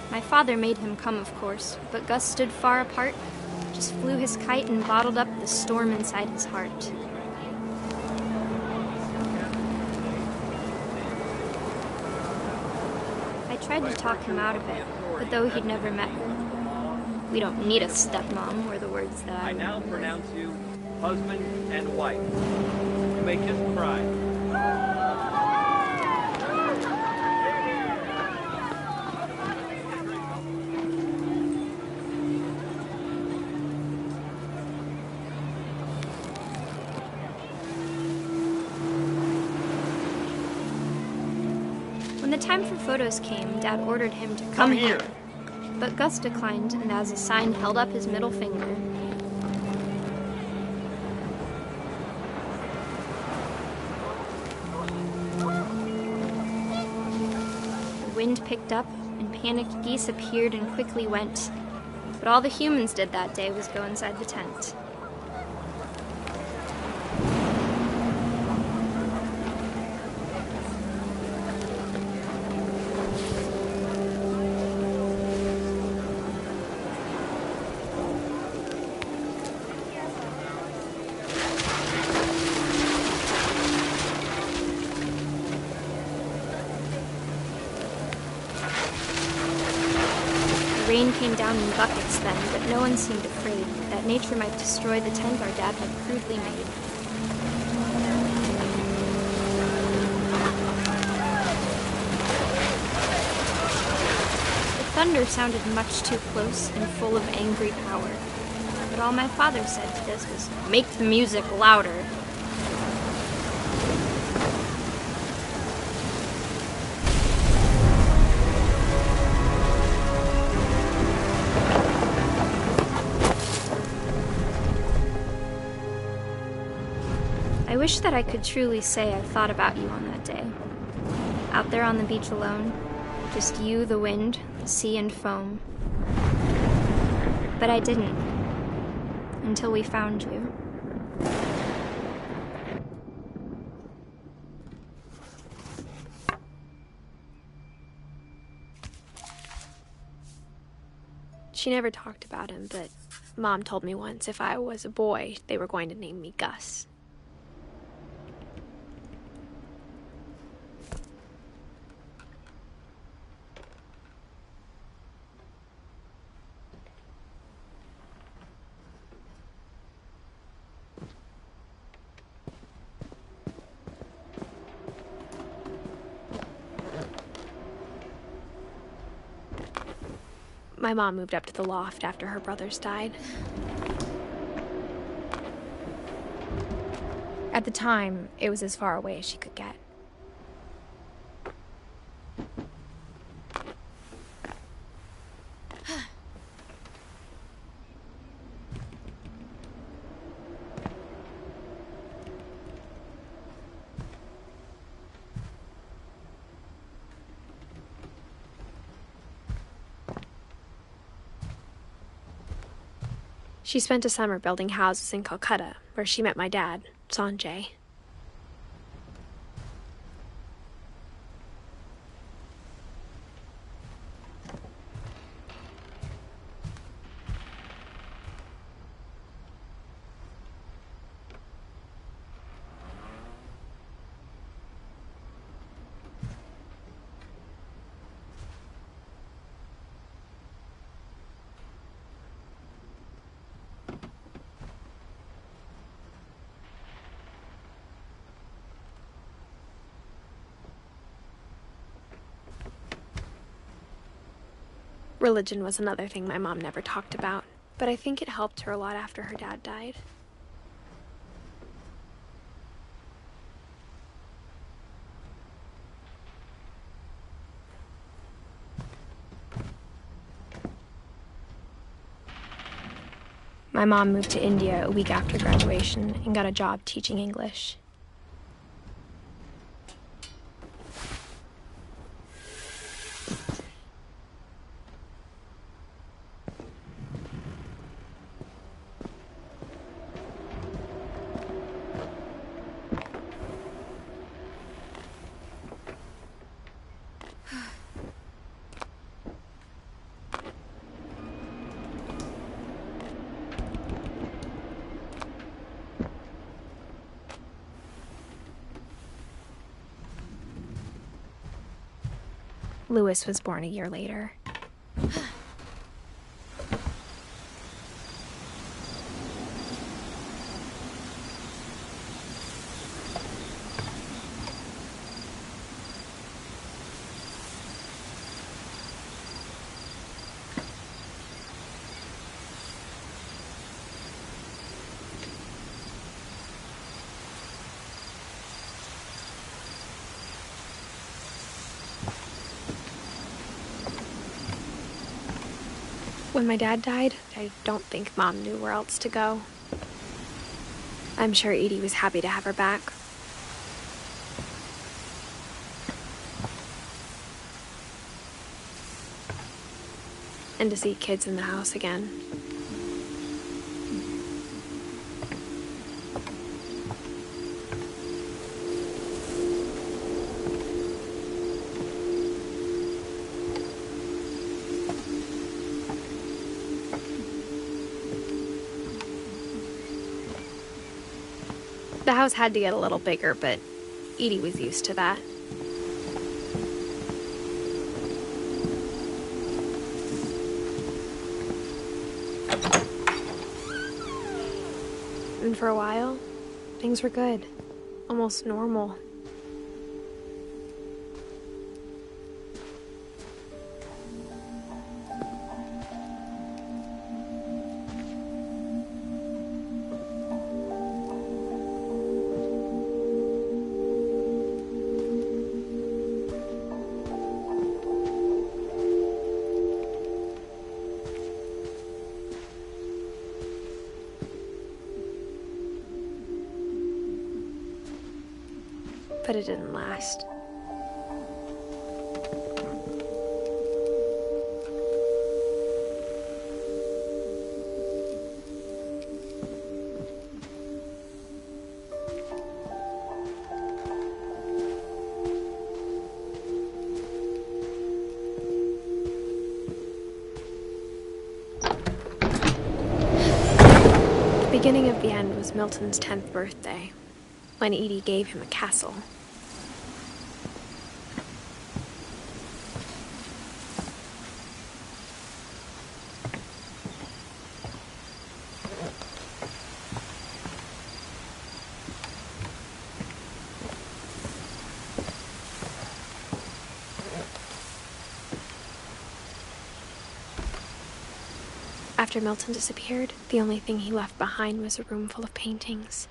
My father made him come, of course, but Gus stood far apart, just flew his kite and bottled up the storm inside his heart. tried to talk him out of it, but though he'd never met her. "We don't need a stepmom," were the words that I now pronounce you husband and wife. You may kiss the bride. When the time for photos came, Dad ordered him to come here. But Gus declined, and as a sign held up his middle finger. The wind picked up, and panicked geese appeared and quickly went. But all the humans did that day was go inside the tent. Rain came down in buckets then, but no one seemed afraid that nature might destroy the tent our dad had crudely made. The thunder sounded much too close and full of angry power, but all my father said to this was, "Make the music louder." I wish that I could truly say I thought about you on that day. Out there on the beach alone, just you, the wind, the sea, and foam. But I didn't, until we found you. She never talked about him, but Mom told me once if I was a boy, they were going to name me Gus. My mom moved up to the loft after her brothers died. At the time, it was as far away as she could get. She spent a summer building houses in Calcutta, where she met my dad, Sanjay. Religion was another thing my mom never talked about, but I think it helped her a lot after her dad died. My mom moved to India a week after graduation and got a job teaching English. Louis was born a year later. When my dad died, I don't think Mom knew where else to go. I'm sure Edie was happy to have her back. And to see kids in the house again. The house had to get a little bigger, but Edie was used to that. And for a while, things were good. Almost normal. But it didn't last. The beginning of the end was Milton's 10th birthday, when Edie gave him a castle. After Milton disappeared, the only thing he left behind was a room full of paintings.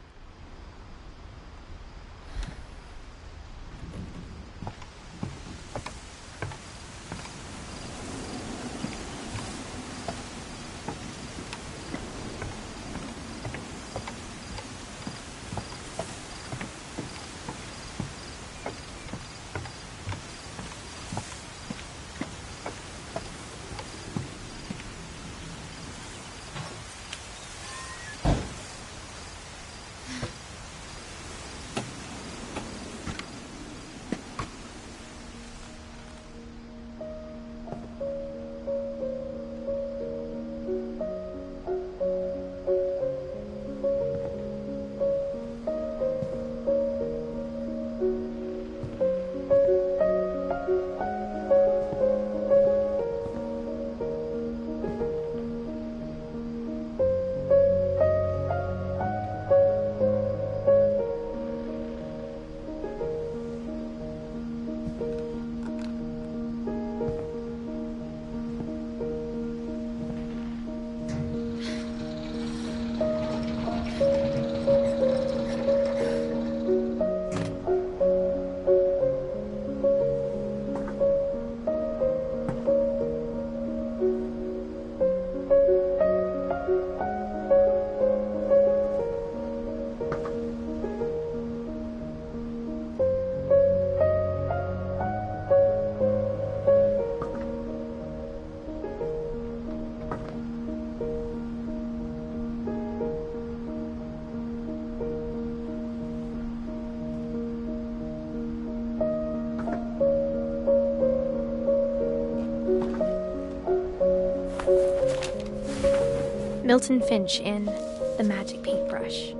Milton Finch in The Magic Paintbrush.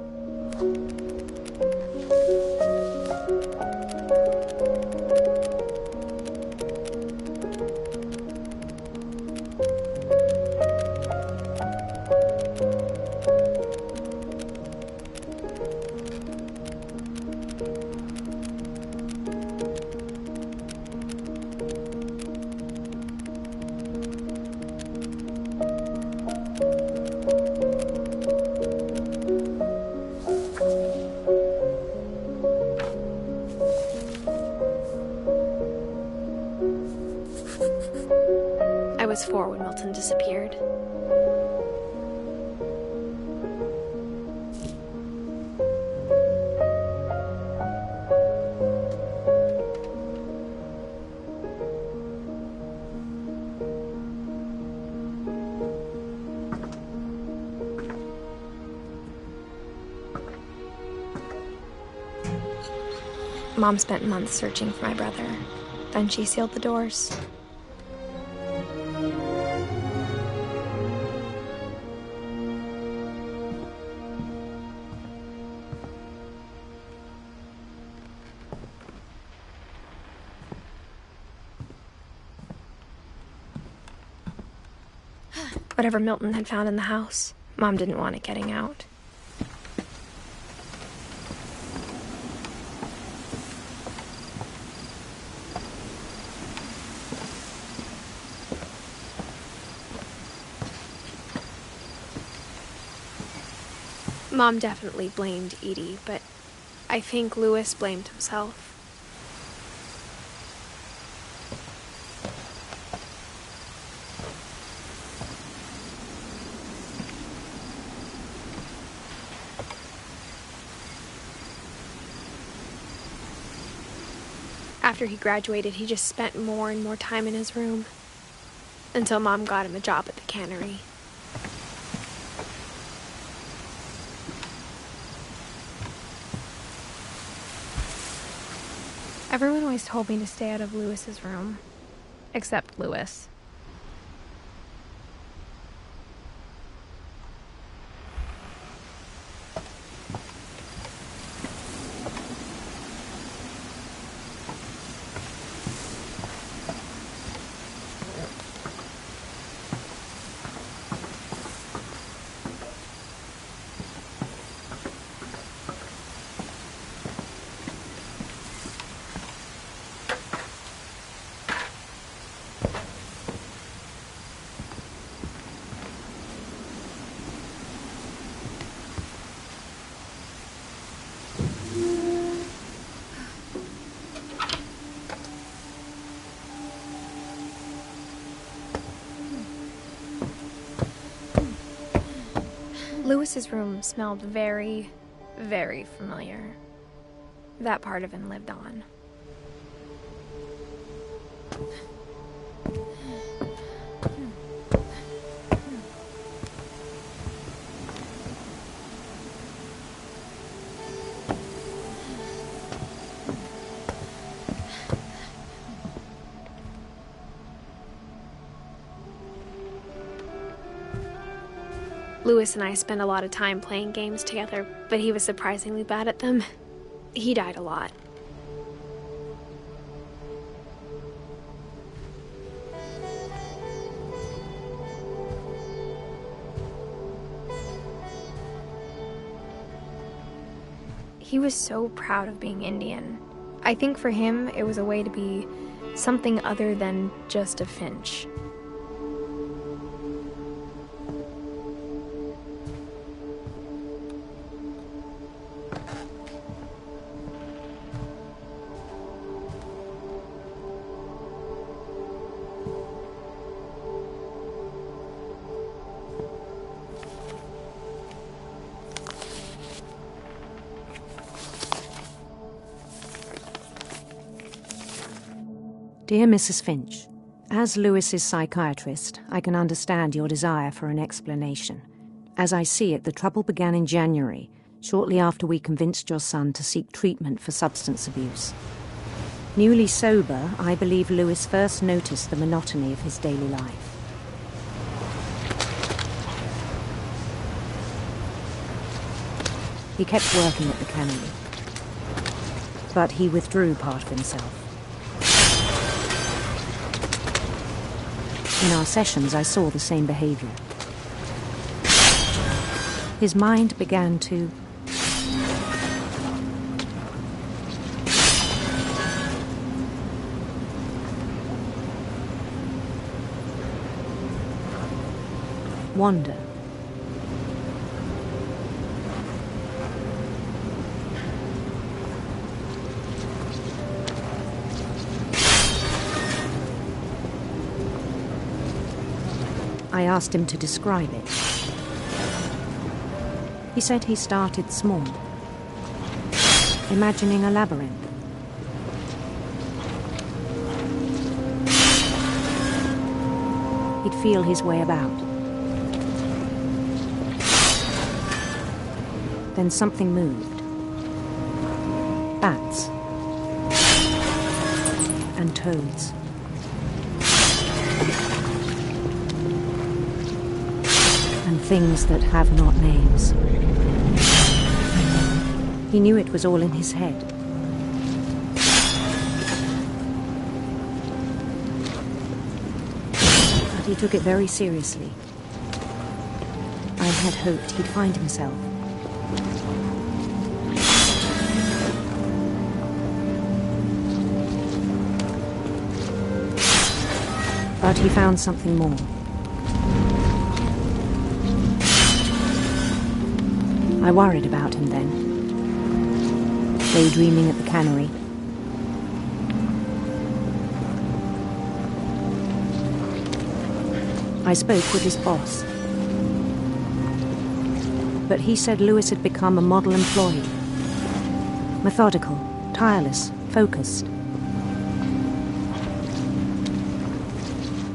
was 4 when Milton disappeared. Mom spent months searching for my brother. Then she sealed the doors. Whatever Milton had found in the house, Mom didn't want it getting out. Mom definitely blamed Edie, but I think Louis blamed himself. After he graduated, he just spent more and more time in his room, until Mom got him a job at the cannery. Everyone always told me to stay out of Louis's room, except Louis. Louis's room smelled very, very familiar. That part of him lived on. Louis and I spent a lot of time playing games together, but he was surprisingly bad at them. He died a lot. He was so proud of being Indian. I think for him, it was a way to be something other than just a Finch. Dear Mrs. Finch, as Louis's psychiatrist, I can understand your desire for an explanation. As I see it, the trouble began in January, shortly after we convinced your son to seek treatment for substance abuse. Newly sober, I believe Louis first noticed the monotony of his daily life. He kept working at the cannery, but he withdrew part of himself. In our sessions, I saw the same behavior. His mind began to wander. I asked him to describe it. He said he started small, imagining a labyrinth. He'd feel his way about. Then something moved. Bats. And toads. And things that have not names. He knew it was all in his head. But he took it very seriously. I had hoped he'd find himself. But he found something more. I worried about him then. Daydreaming at the cannery. I spoke with his boss. But he said Lewis had become a model employee. Methodical, tireless, focused.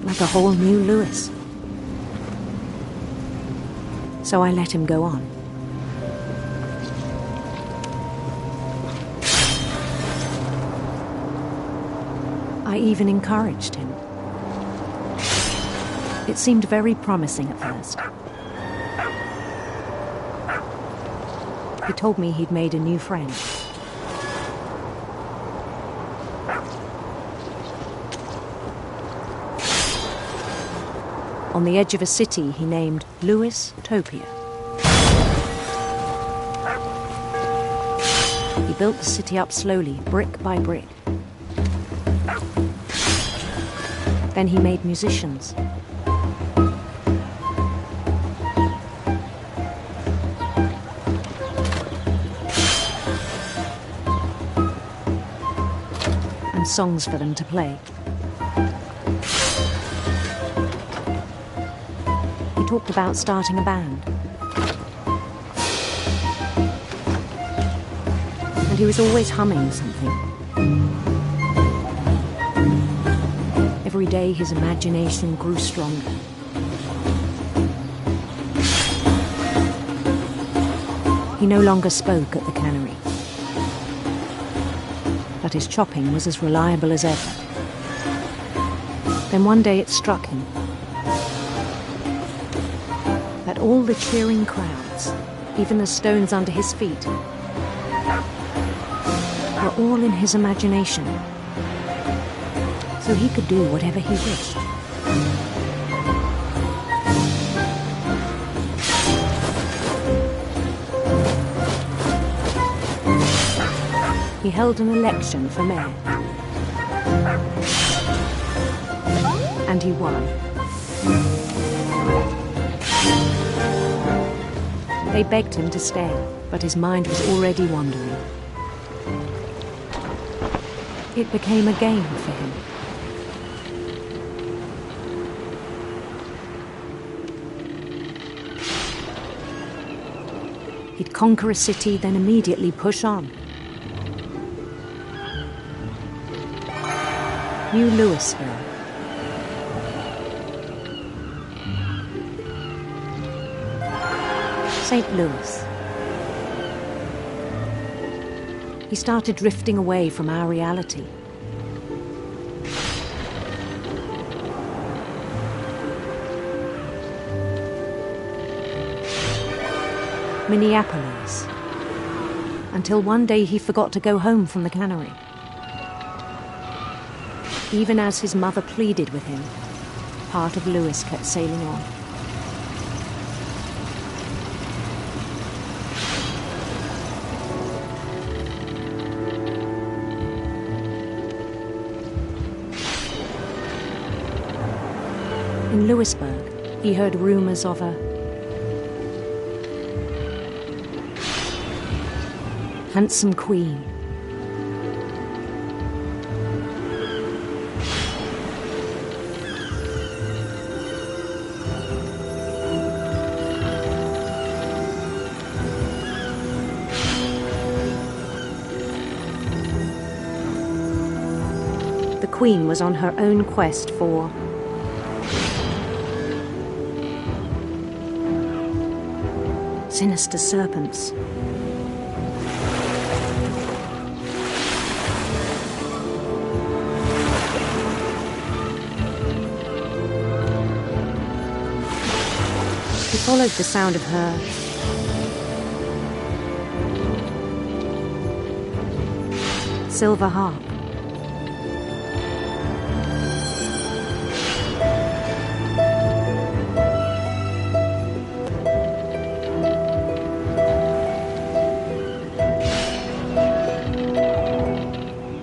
Like a whole new Lewis. So I let him go on. I even encouraged him. It seemed very promising at first. He told me he'd made a new friend. On the edge of a city he named Lewis Topia. He built the city up slowly, brick by brick. Then he made musicians. And songs for them to play. He talked about starting a band. And he was always humming something. Every day his imagination grew stronger. He no longer spoke at the cannery. But his chopping was as reliable as ever. Then one day it struck him that all the cheering crowds, even the stones under his feet, were all in his imagination. So he could do whatever he wished. He held an election for mayor. And he won. They begged him to stay, but his mind was already wandering. It became a game for him. He'd conquer a city, then immediately push on. New Louisville. St. Louis. He started drifting away from our reality. Minneapolis. Until one day he forgot to go home from the cannery. Even as his mother pleaded with him, part of Lewis kept sailing on. In Lewisburg, he heard rumors of a handsome queen. The Queen was on her own quest for sinister serpents. He followed the sound of her silver harp.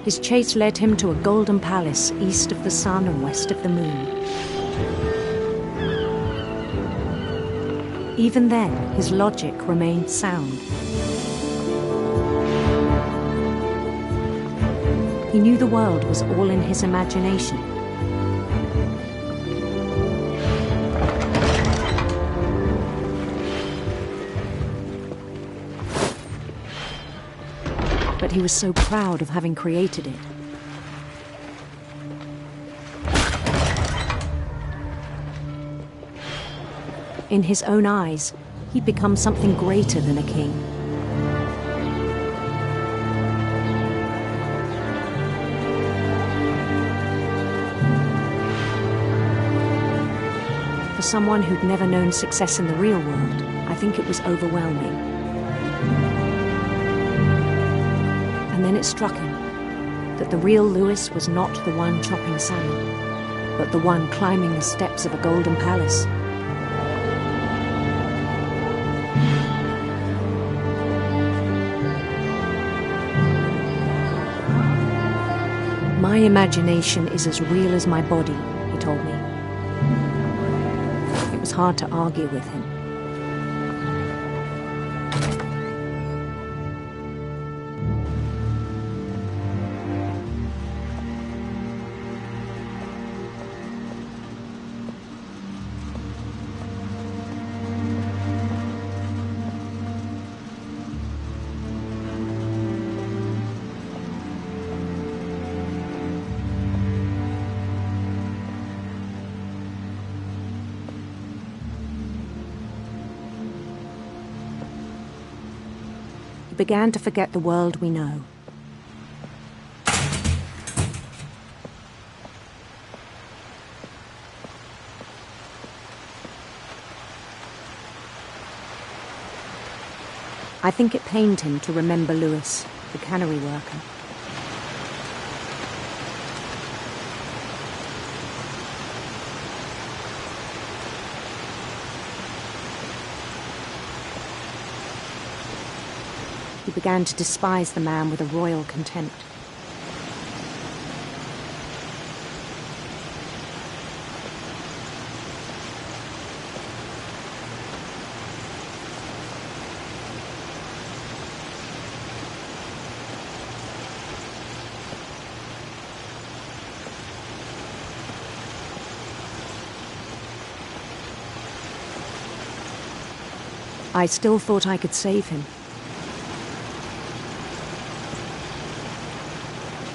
His chase led him to a golden palace east of the sun and west of the moon. Even then, his logic remained sound. He knew the world was all in his imagination. But he was so proud of having created it. In his own eyes, he'd become something greater than a king. For someone who'd never known success in the real world, I think it was overwhelming. And then it struck him that the real Lewis was not the one chopping salmon, but the one climbing the steps of a golden palace. My imagination is as real as my body, he told me. It was hard to argue with him. Began to forget the world we know. I think it pained him to remember Lewis, the cannery worker. He began to despise the man with a royal contempt. I still thought I could save him.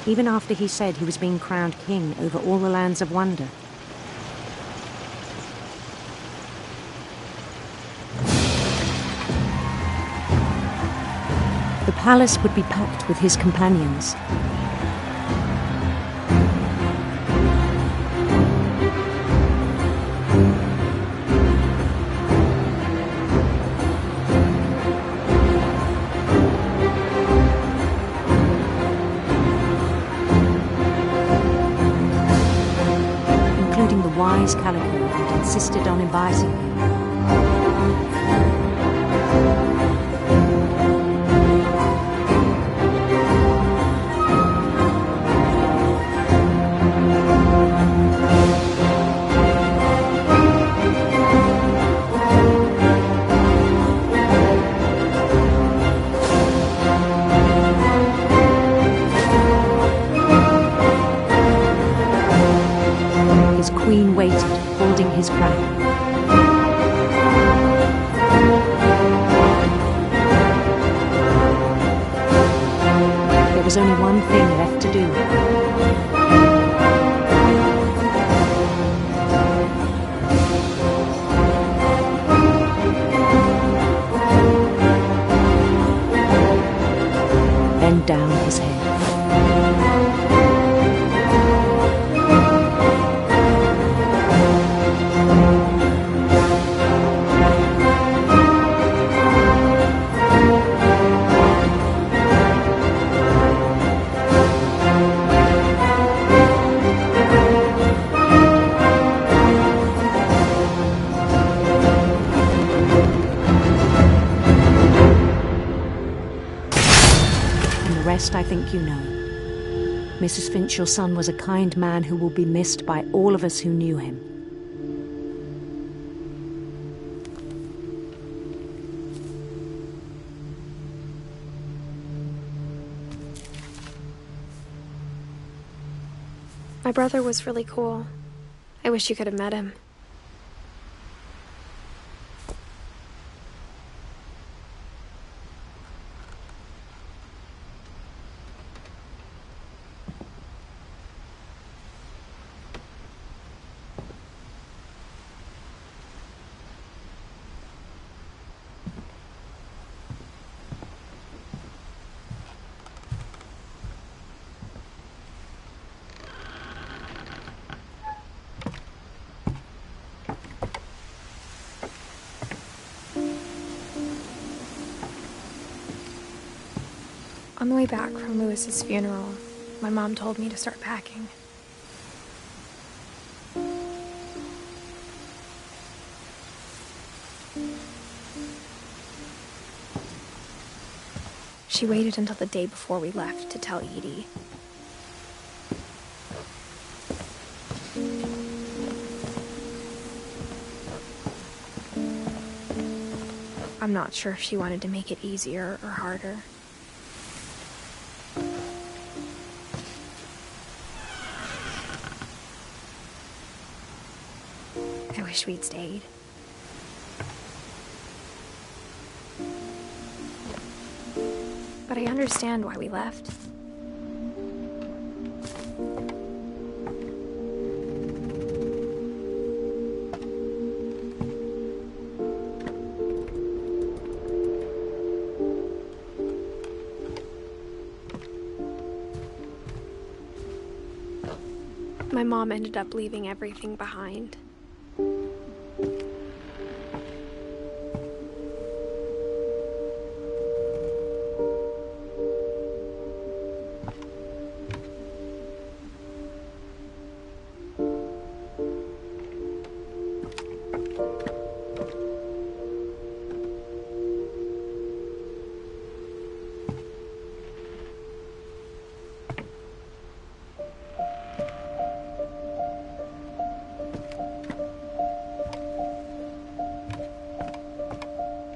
Even after he said he was being crowned king over all the lands of wonder. The palace would be packed with his companions. Wise Calico had insisted on advising him. Queen waited, holding his crown. There was only one thing left to do. rest, I think you know. Mrs. Finch, your son was a kind man who will be missed by all of us who knew him. My brother was really cool. I wish you could have met him. On the way back from Lewis's funeral, my mom told me to start packing. She waited until the day before we left to tell Edie. I'm not sure if she wanted to make it easier or harder. I wish we'd stayed. But I understand why we left. My mom ended up leaving everything behind.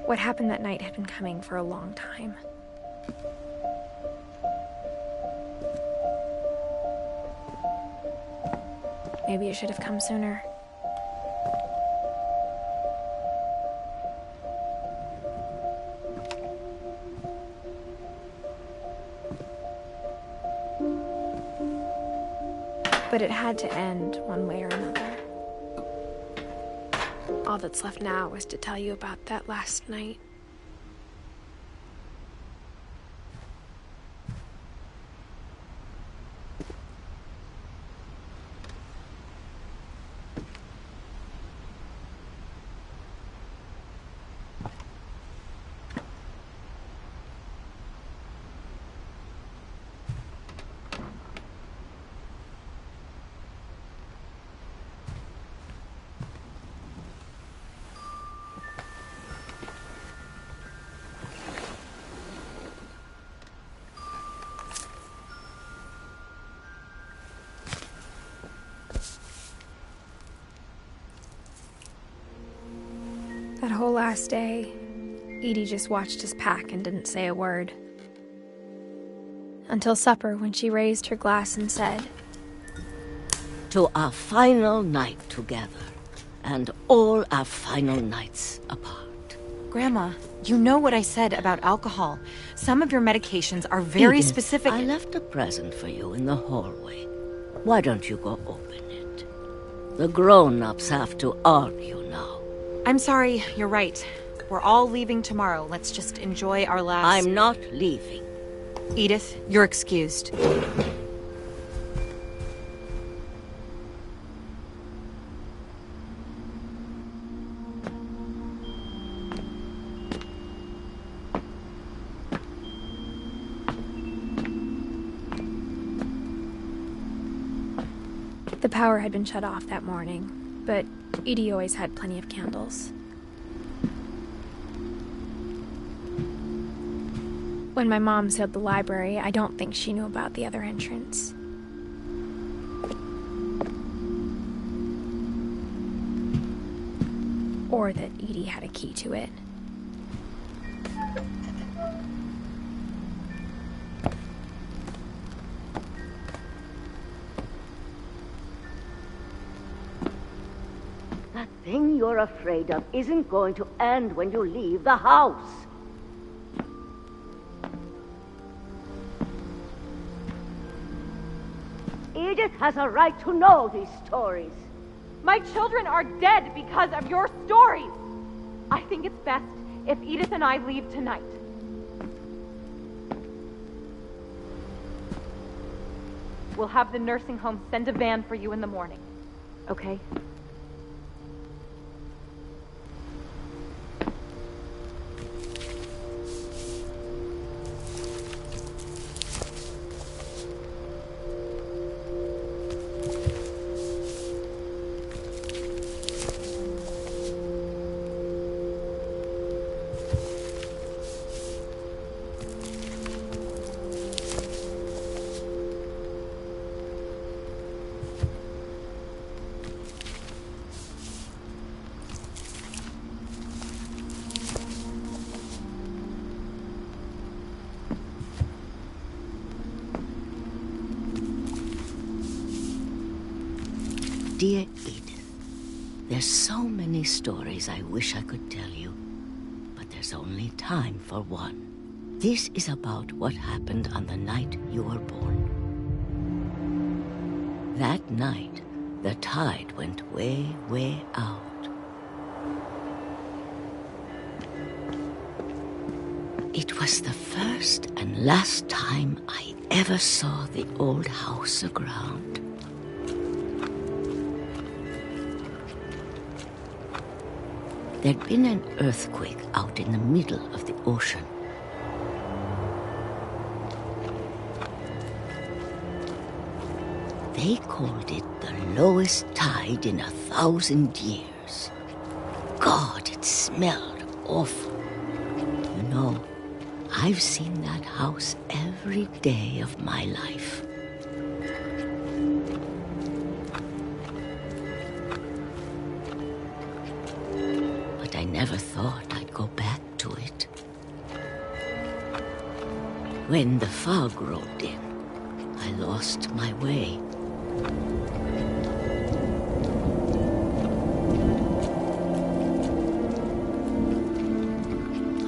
What happened that night had been coming for a long time. Maybe it should have come sooner. But it had to end one way or another. All that's left now is to tell you about that last night. That whole last day, Edie just watched us pack and didn't say a word. Until supper, when she raised her glass and said, "To our final night together, and all our final nights apart." Grandma, you know what I said about alcohol. Some of your medications are very Edith, specific. I left a present for you in the hallway. Why don't you go open it? The grown-ups have to argue now. I'm sorry, you're right. We're all leaving tomorrow. Let's just enjoy our last... I'm not leaving. Edith, you're excused. The power had been shut off that morning, but Edie always had plenty of candles. When my mom sealed the library, I don't think she knew about the other entrance. Or that Edie had a key to it. That thing you're afraid of isn't going to end when you leave the house. Edith has a right to know these stories. My children are dead because of your stories. I think it's best if Edith and I leave tonight. We'll have the nursing home send a van for you in the morning, okay? Dear Edith, there's so many stories I wish I could tell you, but there's only time for one. This is about what happened on the night you were born. That night, the tide went way, way out. It was the first and last time I ever saw the old house aground. There'd been an earthquake out in the middle of the ocean. They called it the lowest tide in 1,000 years. God, it smelled awful. You know, I've seen that house every day of my life. I never thought I'd go back to it. When the fog rolled in, I lost my way.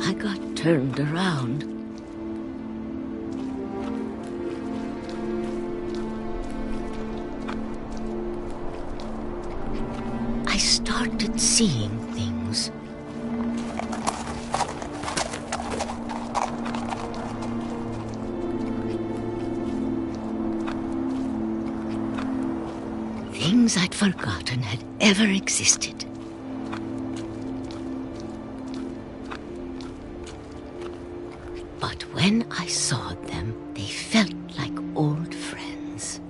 I got turned around. I started seeing things. Things I'd forgotten had ever existed. But when I saw them, they felt like old friends.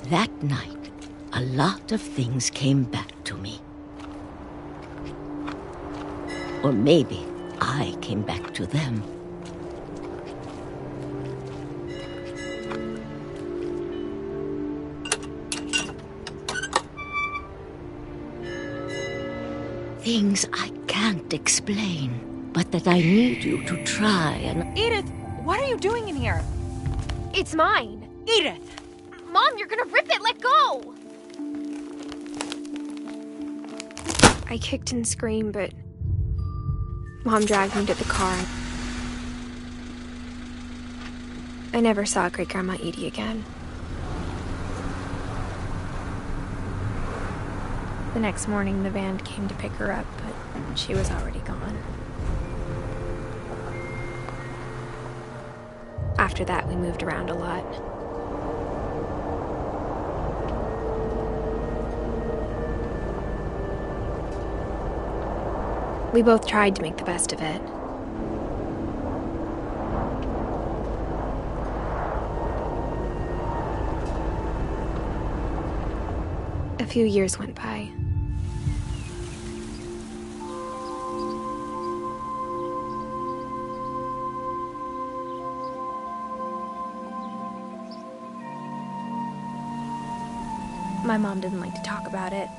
That night, a lot of things came back to me. Or maybe I came back to them. Things I can't explain, but that I need you to try and... Edith, what are you doing in here? It's mine. Edith! Mom, you're gonna rip it! Let go! I kicked and screamed, but Mom dragged me to the car. I never saw Great-Grandma Edie again. The next morning, the van came to pick her up, but she was already gone. After that, we moved around a lot. We both tried to make the best of it. A few years went by. My mom didn't like to talk about it.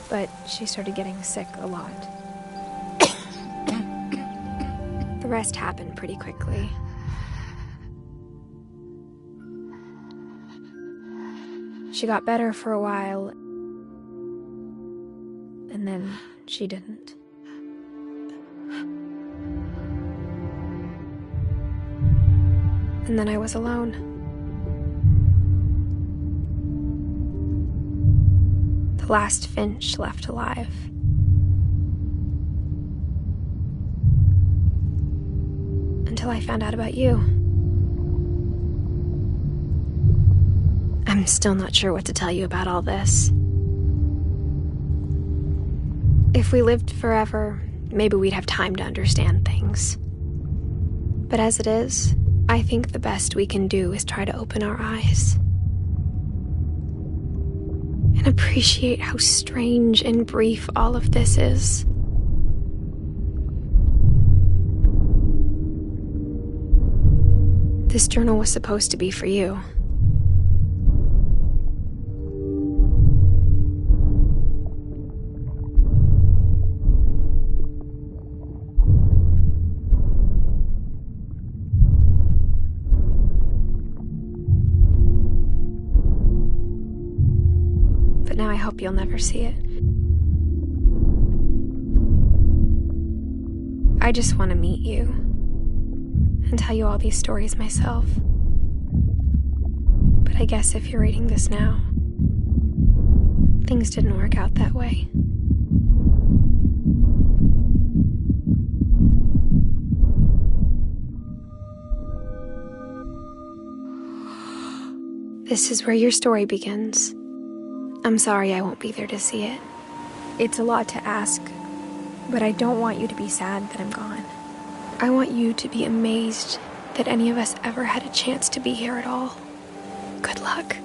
But she started getting sick a lot. The rest happened pretty quickly. She got better for a while, and then she didn't. And then I was alone. The last Finch left alive. Until I found out about you. I'm still not sure what to tell you about all this. If we lived forever, maybe we'd have time to understand things. But as it is, I think the best we can do is try to open our eyes. And appreciate how strange and brief all of this is. This journal was supposed to be for you. But now I hope you'll never see it. I just want to meet you and tell you all these stories myself. But I guess if you're reading this now, things didn't work out that way. This is where your story begins. I'm sorry I won't be there to see it. It's a lot to ask, but I don't want you to be sad that I'm gone. I want you to be amazed that any of us ever had a chance to be here at all. Good luck.